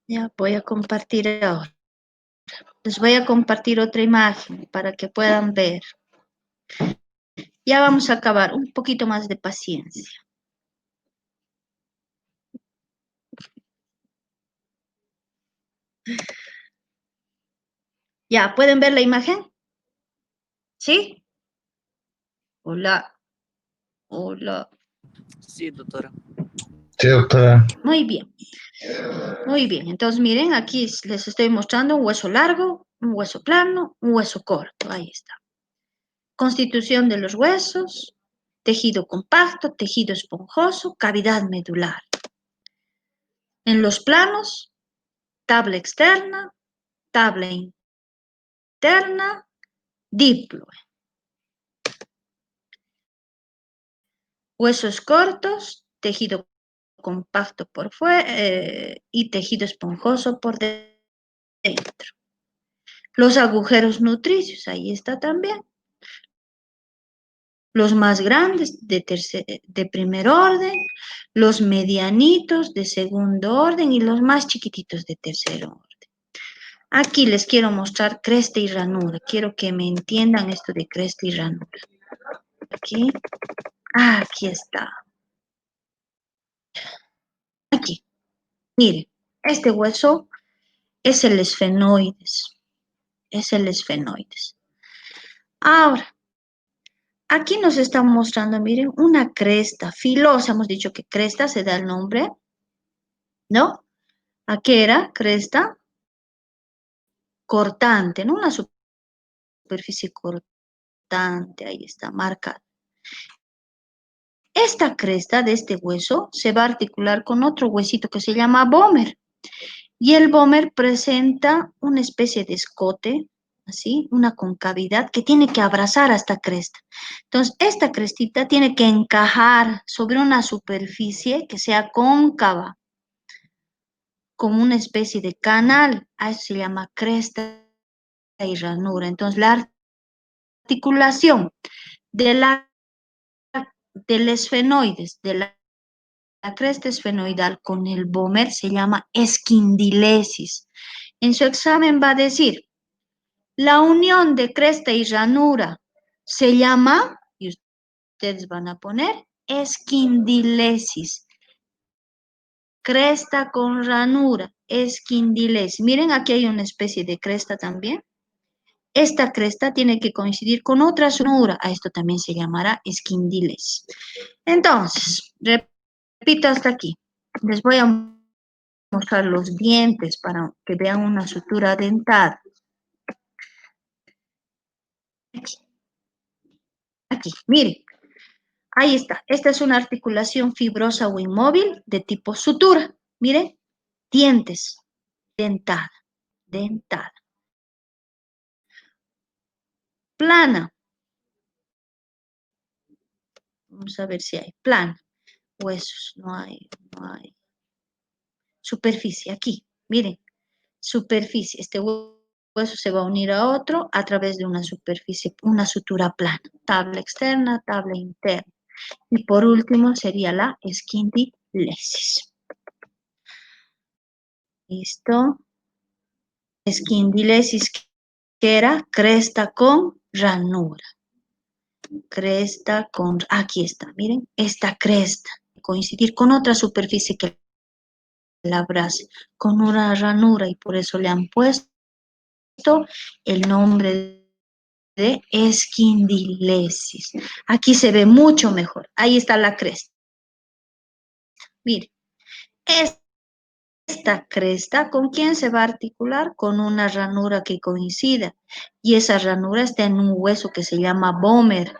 Speaker 1: Ya voy a compartir ahora. Les voy a compartir otra imagen para que puedan ver. Ya vamos a acabar. Un poquito más de paciencia. Ya, ¿pueden ver la imagen? ¿Sí? Hola. Hola.
Speaker 2: Sí, doctora.
Speaker 4: Sí, doctora.
Speaker 1: Muy bien. Muy bien. Entonces, miren, aquí les estoy mostrando un hueso largo, un hueso plano, un hueso corto. Ahí está. Constitución de los huesos, tejido compacto, tejido esponjoso, cavidad medular. En los planos, tabla externa, tabla interna, diploe. Huesos cortos, tejido compacto por fuera y tejido esponjoso por dentro. Los agujeros nutricios, ahí está también. Los más grandes de primer orden, los medianitos de segundo orden y los más chiquititos de tercer orden. Aquí les quiero mostrar cresta y ranura. Quiero que me entiendan esto de cresta y ranura. Aquí. Aquí está. Aquí. Miren, este hueso es el esfenoides. Es el esfenoides. Ahora, aquí nos están mostrando, miren, una cresta filosa. Hemos dicho que cresta se da el nombre, ¿no? Aquí era cresta cortante, ¿no? Una superficie cortante, ahí está, marcada. Esta cresta de este hueso se va a articular con otro huesito que se llama vómer. Y el vómer presenta una especie de escote, así, una concavidad que tiene que abrazar a esta cresta. Entonces, esta crestita tiene que encajar sobre una superficie que sea cóncava, como una especie de canal. A eso se llama cresta y ranura. Entonces, la articulación de del esfenoides, de la cresta esfenoidal con el vómer se llama esquindilesis. En su examen va a decir, la unión de cresta y ranura se llama, y ustedes van a poner, esquindilesis. Cresta con ranura, esquindilesis. Miren, aquí hay una especie de cresta también. Esta cresta tiene que coincidir con otra ranura. A esto también se llamará esquindilesis. Entonces, repito hasta aquí. Les voy a mostrar los dientes para que vean una sutura dentada. Aquí, miren. Ahí está. Esta es una articulación fibrosa o inmóvil de tipo sutura. Miren, dientes, dentada, dentada. Plana. Vamos a ver si hay plana. Huesos, no hay, no hay. Superficie, aquí, miren. Superficie. Este hueso se va a unir a otro a través de una superficie, una sutura plana. Tabla externa, tabla interna. Y por último sería la esquindilesis. ¿Listo? Esquindilesis, que era cresta con ranura. Cresta con, aquí está, miren, esta cresta, coincidir con otra superficie que la abrace, con una ranura, y por eso le han puesto el nombre de esquindilesis. Aquí se ve mucho mejor, ahí está la cresta. Miren, esta cresta, ¿con quién se va a articular? Con una ranura que coincida, y esa ranura está en un hueso que se llama vómer.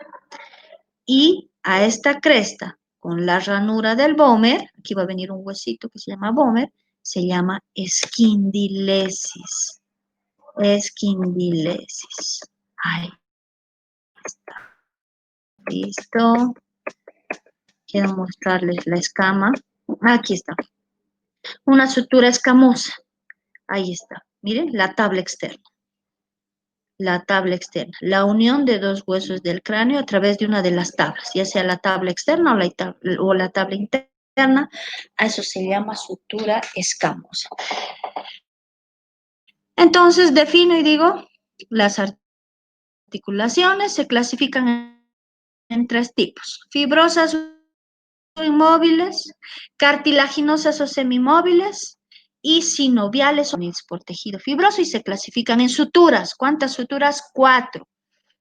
Speaker 1: Y a esta cresta, con la ranura del vómer, aquí va a venir un huesito que se llama vómer, se llama esquindilesis. Esquindilesis. Ahí está. Listo. Quiero mostrarles la escama. Aquí está. Una sutura escamosa. Ahí está. Miren, la tabla externa. La tabla externa. La unión de dos huesos del cráneo a través de una de las tablas, ya sea la tabla externa o la tabla interna. A eso se llama sutura escamosa. Entonces, defino y digo, las articulaciones se clasifican en tres tipos: fibrosas o inmóviles, cartilaginosas o semimóviles y sinoviales o unidas por tejido fibroso, y se clasifican en suturas. ¿Cuántas suturas? 4.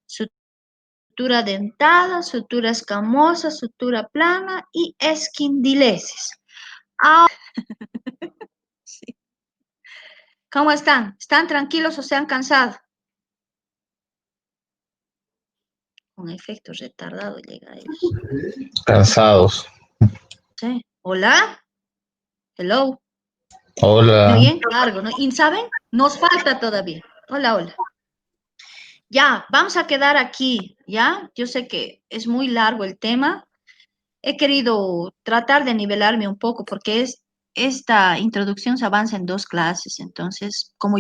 Speaker 1: Sutura dentada, sutura escamosa, sutura plana y esquindilesis. Ahora, sí. ¿Cómo están? ¿Están tranquilos o se han cansado? Con efecto retardado llega a ellos.
Speaker 4: Cansados.
Speaker 1: Sí. ¿Hola? Hello. ¿Me
Speaker 4: Hola.
Speaker 1: oyen? Largo, ¿no? ¿Y saben? Nos falta todavía. Hola, hola. Ya, vamos a quedar aquí, ¿ya? Yo sé que es muy largo el tema. He querido tratar de nivelarme un poco porque esta introducción se avanza en 2 clases. Entonces, como